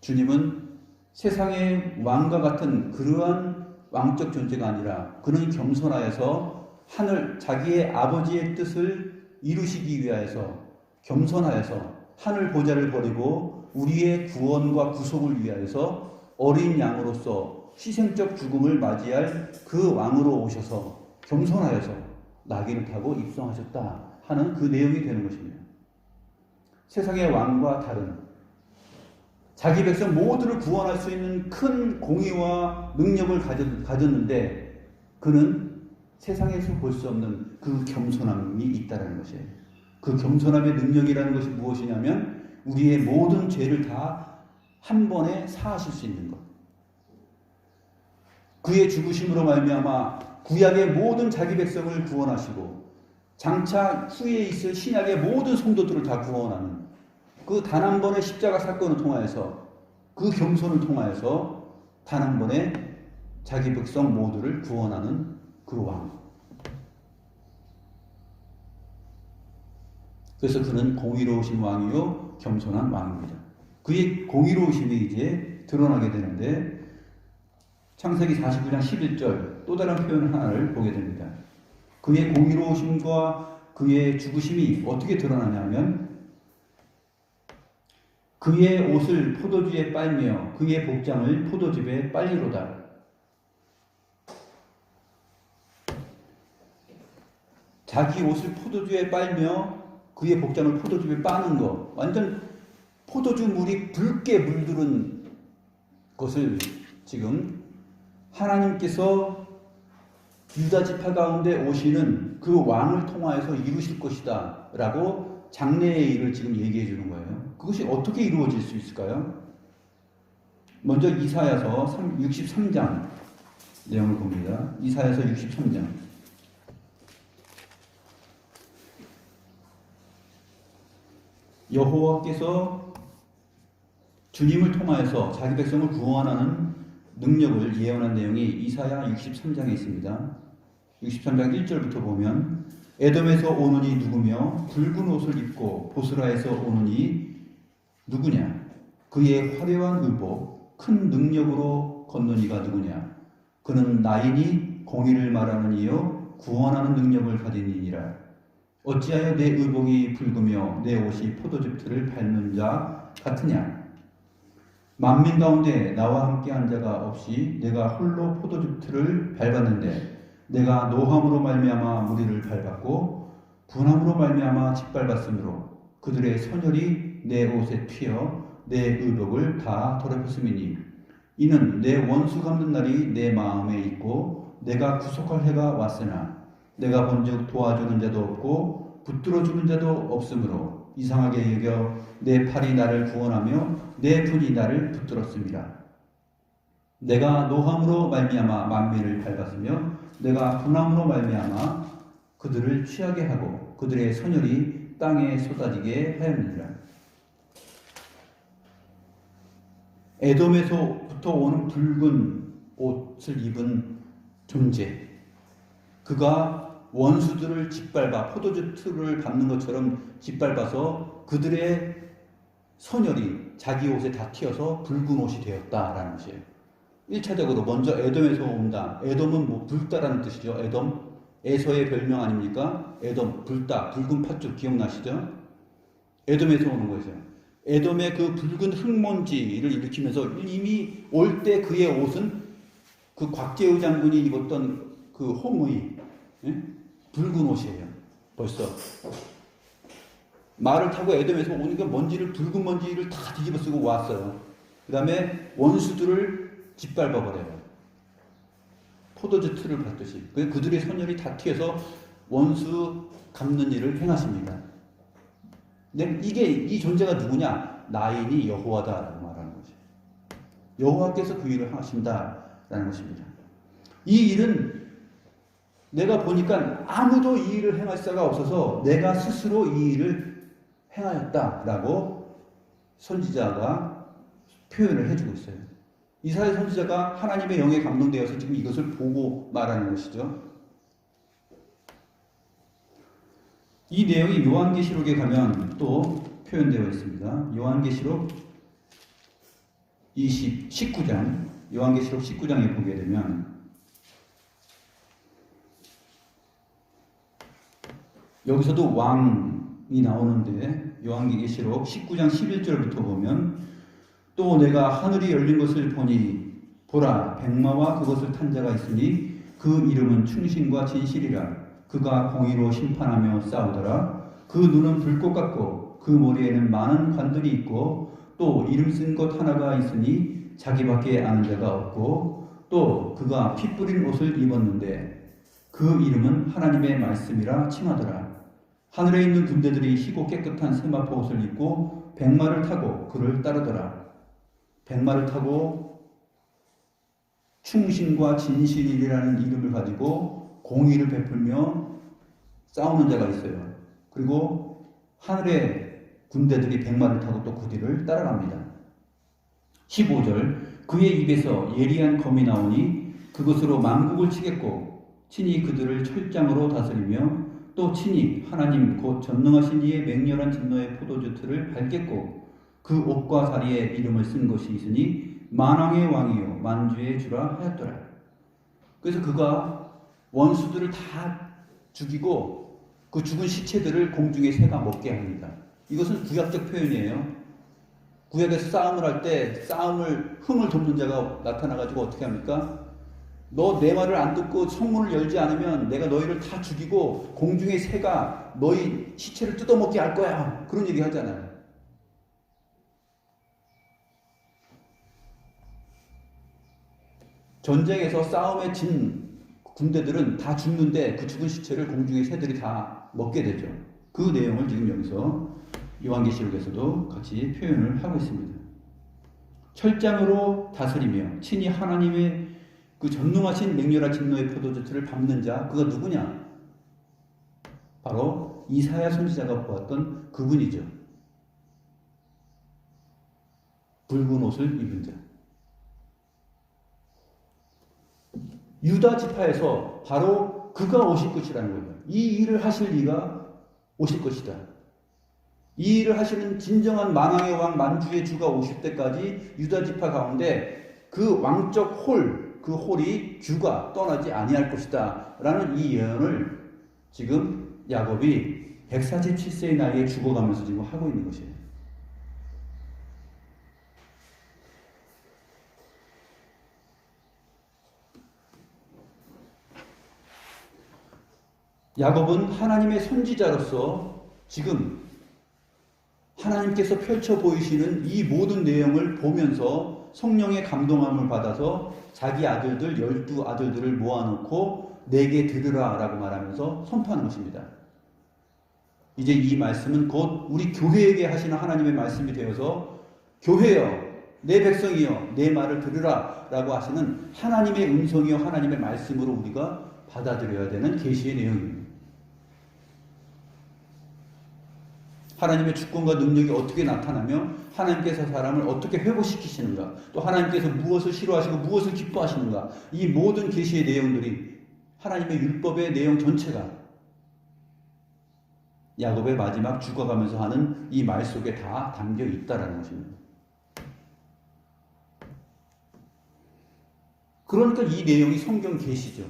주님은 세상의 왕과 같은 그러한 왕적 존재가 아니라 그는 겸손하여서 자기의 아버지의 뜻을 이루시기 위하여서 겸손하여서 하늘 보좌를 버리고 우리의 구원과 구속을 위하여서 어린 양으로서 희생적 죽음을 맞이할 그 왕으로 오셔서 겸손하여서 나귀를 타고 입성하셨다 하는 그 내용이 되는 것입니다. 세상의 왕과 다른 자기 백성 모두를 구원할 수 있는 큰 공의와 능력을 가졌는데 그는 세상에서 볼 수 없는 그 겸손함이 있다는 것이에요. 그 겸손함의 능력이라는 것이 무엇이냐면 우리의 모든 죄를 다 한 번에 사하실 수 있는 것. 그의 죽으심으로 말미암아 구약의 모든 자기 백성을 구원하시고 장차 후에 있을 신약의 모든 성도들을 다 구원하는 그 단 한 번의 십자가 사건을 통하여서 그 겸손을 통하여서 단 한 번에 자기 백성 모두를 구원하는 그 왕. 그래서 그는 공의로우신 왕이요 겸손한 왕입니다. 그의 공의로우심이 이제 드러나게 되는데 창세기 49장 11절 또 다른 표현 하나를 보게 됩니다. 그의 공의로우심과 그의 죽으심이 어떻게 드러나냐면 그의 옷을 포도주에 빨며 그의 복장을 포도즙에 빨리로다. 자기 옷을 포도주에 빨며 그의 복장을 포도즙에 빠는 것, 완전 포도주 물이 붉게 물들은 것을 지금 하나님께서 유다 지파 가운데 오시는 그 왕을 통하여서 이루실 것이다 라고 장래의 일을 지금 얘기해 주는 거예요. 그것이 어떻게 이루어질 수 있을까요? 먼저 이사야서 63장 내용을 봅니다. 이사야서 63장. 여호와께서 주님을 통하여서 자기 백성을 구원하는 능력을 예언한 내용이 이사야 63장에 있습니다. 63장 1절부터 보면 에돔에서 오는 이 누구며 붉은 옷을 입고 보스라에서 오는 이 누구냐? 그의 화려한 의복 큰 능력으로 걷는 이가 누구냐? 그는 나이니 공의를 말하는 이요 구원하는 능력을 가진 이니라. 어찌하여 내 의복이 붉으며 내 옷이 포도즙 틀을 밟는 자 같으냐? 만민 가운데 나와 함께한 자가 없이 내가 홀로 포도즙 틀을 밟았는데 내가 노함으로 말미암아 무리를 밟았고 분함으로 말미암아 짓밟았으므로 그들의 선혈이 내 옷에 튀어 내 의복을 다 더럽혔음이니 이는 내 원수 갚는 날이 내 마음에 있고 내가 구속할 해가 왔으나 내가 본즉 도와주는 자도 없고 붙들어주는 자도 없으므로 이상하게 여겨 내 팔이 나를 구원하며 내 분이 나를 붙들었습니다. 내가 노함으로 말미암아 만민을 밟았으며 내가 분함으로 말미암아 그들을 취하게 하고 그들의 선혈이 땅에 쏟아지게 하였느니라. 에돔에서부터 오는 붉은 옷을 입은 존재, 그가 원수들을 짓밟아 포도주 틀을 밟는 것처럼 짓밟아서 그들의 선혈이 자기 옷에 다 튀어서 붉은 옷이 되었다라는 것이에요. 1차적으로 먼저 에돔에서 온다. 에돔은 뭐 붉다라는 뜻이죠. 에돔, 에서의 별명 아닙니까? 에돔, 붉다, 붉은 팥죽 기억나시죠? 에돔에서 오는 거죠. 에돔의 그 붉은 흙먼지를 일으키면서 이미 올 때 그의 옷은 그 곽재우 장군이 입었던 그 홍의 붉은 옷이에요. 벌써 말을 타고 에돔에서 오니까 먼지를, 붉은 먼지를 다 뒤집어 쓰고 왔어요. 그 다음에 원수들을 짓밟아 버려요. 포도주 틀을 밟듯이. 그들의 선혈이 다 튀어서 원수 갚는 일을 행하십니다. 이게 이 존재가 누구냐? 나인이 여호와다라고 말하는 거죠. 여호와께서 그 일을 하신다라는 것입니다. 이 일은 내가 보니까 아무도 이 일을 행할 자가 없어서 내가 스스로 이 일을 행하였다라고 선지자가 표현을 해주고 있어요. 이사야 선지자가 하나님의 영에 감동되어서 지금 이것을 보고 말하는 것이죠. 이 내용이 요한계시록에 가면 또 표현되어 있습니다. 요한계시록 19장, 요한계시록 19장에 보게 되면 여기서도 왕이 나오는데 요한계시록 19장 11절부터 보면 또 내가 하늘이 열린 것을 보니 보라 백마와 그것을 탄 자가 있으니 그 이름은 충신과 진실이라. 그가 공의로 심판하며 싸우더라. 그 눈은 불꽃 같고 그 머리에는 많은 관들이 있고 또 이름 쓴 것 하나가 있으니 자기밖에 아는 자가 없고 또 그가 피 뿌린 옷을 입었는데 그 이름은 하나님의 말씀이라 칭하더라. 하늘에 있는 군대들이 희고 깨끗한 세마포 옷을 입고 백마를 타고 그를 따르더라. 백마를 타고 충신과 진실이라는 이름을 가지고 공의를 베풀며 싸우는 자가 있어요. 그리고 하늘의 군대들이 백마를 타고 또 그 뒤를 따라갑니다. 15절 그의 입에서 예리한 검이 나오니 그것으로 만국을 치겠고 친히 그들을 철장으로 다스리며 또 친히 하나님 곧 전능하신 이의 맹렬한 진노의 포도주 틀을 밟겠고 그 옷과 다리에 이름을 쓴 것이 있으니 만왕의 왕이요 만주의 주라 하였더라. 그래서 그가 원수들을 다 죽이고 그 죽은 시체들을 공중의 새가 먹게 합니다. 이것은 구약적 표현이에요. 구약에서 싸움을 할 때 흥을 돋는 자가 나타나가지고 어떻게 합니까? 너 내 말을 안 듣고 성문을 열지 않으면 내가 너희를 다 죽이고 공중의 새가 너희 시체를 뜯어먹게 할 거야. 그런 얘기 하잖아요. 전쟁에서 싸움에 진 군대들은 다 죽는데 그 죽은 시체를 공중의 새들이 다 먹게 되죠. 그 내용을 지금 여기서 요한계시록에서도 같이 표현을 하고 있습니다. 철장으로 다스리며 친히 하나님의 그 전능하신 맹렬한 진노의 포도주 틀을 밟는 자, 그가 누구냐? 바로 이사야 선지자가 보았던 그분이죠. 붉은 옷을 입은 자. 유다 지파에서 바로 그가 오실 것이라는 거예요. 이 일을 하실 이가 오실 것이다. 이 일을 하시는 진정한 만왕의 왕 만주의 주가 오실 때까지 유다 지파 가운데 그 왕적 그 홀이 주가 떠나지 아니할 것이다 라는 이 예언을 지금 야곱이 147세의 나이에 죽어가면서 지금 하고 있는 것이에요. 야곱은 하나님의 선지자로서 지금 하나님께서 펼쳐 보이시는 이 모든 내용을 보면서 성령의 감동함을 받아서 자기 아들들 12아들들을 모아놓고 내게 들으라 라고 말하면서 선포하는 것입니다. 이제 이 말씀은 곧 우리 교회에게 하시는 하나님의 말씀이 되어서 교회여 내 백성이여 내 말을 들으라 라고 하시는 하나님의 음성이요 하나님의 말씀으로 우리가 받아들여야 되는 계시의 내용입니다. 하나님의 주권과 능력이 어떻게 나타나며 하나님께서 사람을 어떻게 회복시키시는가, 또 하나님께서 무엇을 싫어하시고 무엇을 기뻐하시는가, 이 모든 계시의 내용들이 하나님의 율법의 내용 전체가 야곱의 마지막 죽어가면서 하는 이 말 속에 다 담겨 있다라는 것입니다. 그러니까 이 내용이 성경 계시죠.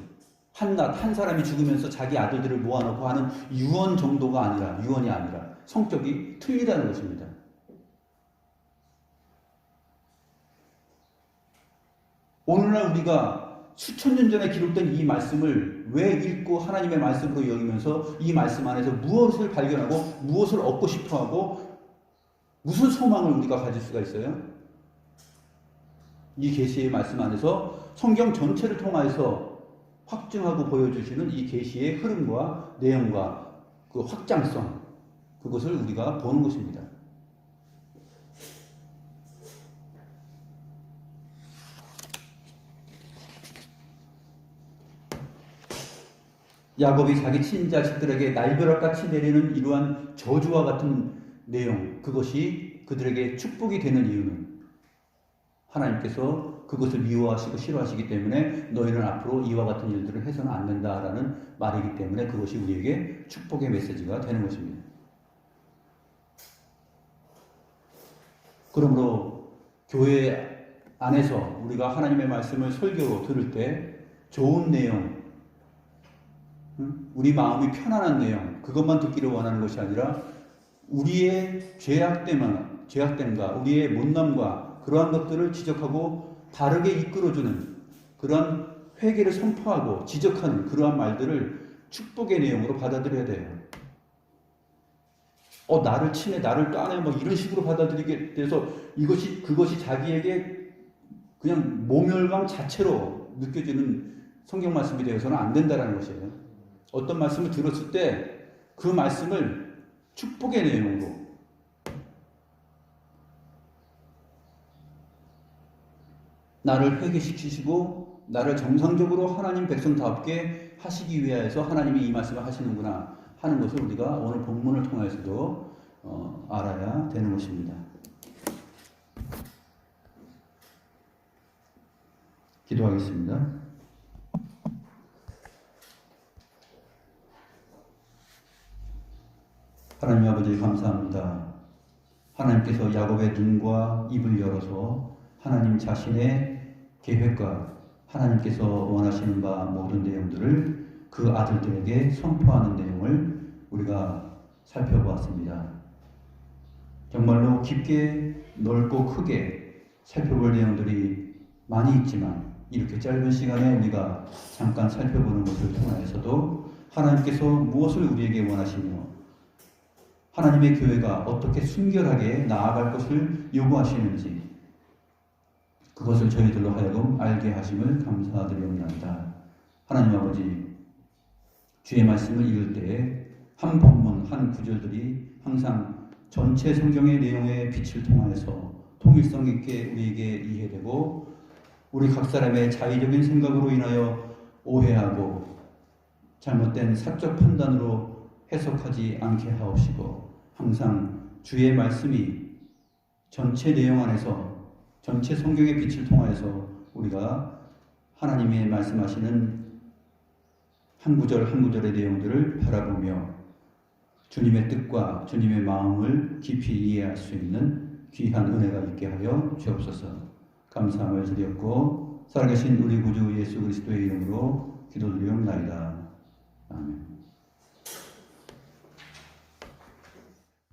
한낱 한 사람이 죽으면서 자기 아들들을 모아놓고 하는 유언 정도가 아니라, 유언이 아니라 성격이 틀리다는 것입니다. 오늘날 우리가 수천 년 전에 기록된 이 말씀을 왜 읽고 하나님의 말씀으로 여기면서 이 말씀 안에서 무엇을 발견하고 무엇을 얻고 싶어하고 무슨 소망을 우리가 가질 수가 있어요? 이 계시의 말씀 안에서 성경 전체를 통해서 확증하고 보여주시는 이 계시의 흐름과 내용과 그 확장성, 그것을 우리가 보는 것입니다. 야곱이 자기 친자식들에게 날벼락같이 내리는 이러한 저주와 같은 내용, 그것이 그들에게 축복이 되는 이유는 하나님께서 그것을 미워하시고 싫어하시기 때문에 너희는 앞으로 이와 같은 일들을 해서는 안 된다라는 말이기 때문에 그것이 우리에게 축복의 메시지가 되는 것입니다. 그러므로 교회 안에서 우리가 하나님의 말씀을 설교로 들을 때 좋은 내용, 우리 마음이 편안한 내용, 그것만 듣기를 원하는 것이 아니라 우리의 죄악됨과 우리의 못남과 그러한 것들을 지적하고 바르게 이끌어주는 그러한 회개를 선포하고 지적하는 그러한 말들을 축복의 내용으로 받아들여야 돼요. 나를 치네, 나를 따네, 이런 식으로 받아들이게 돼서 그것이 자기에게 그냥 모멸감 자체로 느껴지는 성경 말씀이 되어서는 안 된다는 것이에요. 어떤 말씀을 들었을 때 그 말씀을 축복의 내용으로 나를 회개시키시고 나를 정상적으로 하나님 백성답게 하시기 위하여서 하나님이 이 말씀을 하시는구나 하는 것을 우리가 오늘 본문을 통해서도 알아야 되는 것입니다. 기도하겠습니다. 하나님 아버지 감사합니다. 하나님께서 야곱의 눈과 입을 열어서 하나님 자신의 계획과 하나님께서 원하시는 바 모든 내용들을 그 아들들에게 선포하는 내용을 우리가 살펴보았습니다. 정말로 깊게 넓고 크게 살펴볼 내용들이 많이 있지만 이렇게 짧은 시간에 우리가 잠깐 살펴보는 것을 통하여서도 하나님께서 무엇을 우리에게 원하시며 하나님의 교회가 어떻게 순결하게 나아갈 것을 요구하시는지 그것을 저희들로 하여금 알게 하심을 감사드리옵나이다. 하나님 아버지, 주의 말씀을 읽을 때에 한 본문, 한 구절들이 항상 전체 성경의 내용의 빛을 통하여서 통일성 있게 우리에게 이해되고 우리 각 사람의 자의적인 생각으로 인하여 오해하고 잘못된 사적 판단으로 해석하지 않게 하옵시고 항상 주의 말씀이 전체 내용 안에서 전체 성경의 빛을 통하여서 우리가 하나님의 말씀하시는 한 구절 한 구절의 내용들을 바라보며 주님의 뜻과 주님의 마음을 깊이 이해할 수 있는 귀한 은혜가 있게 하여 주옵소서. 감사함을 드렸고 살아계신 우리 구주 예수 그리스도의 이름으로 기도드리옵나이다. 아멘.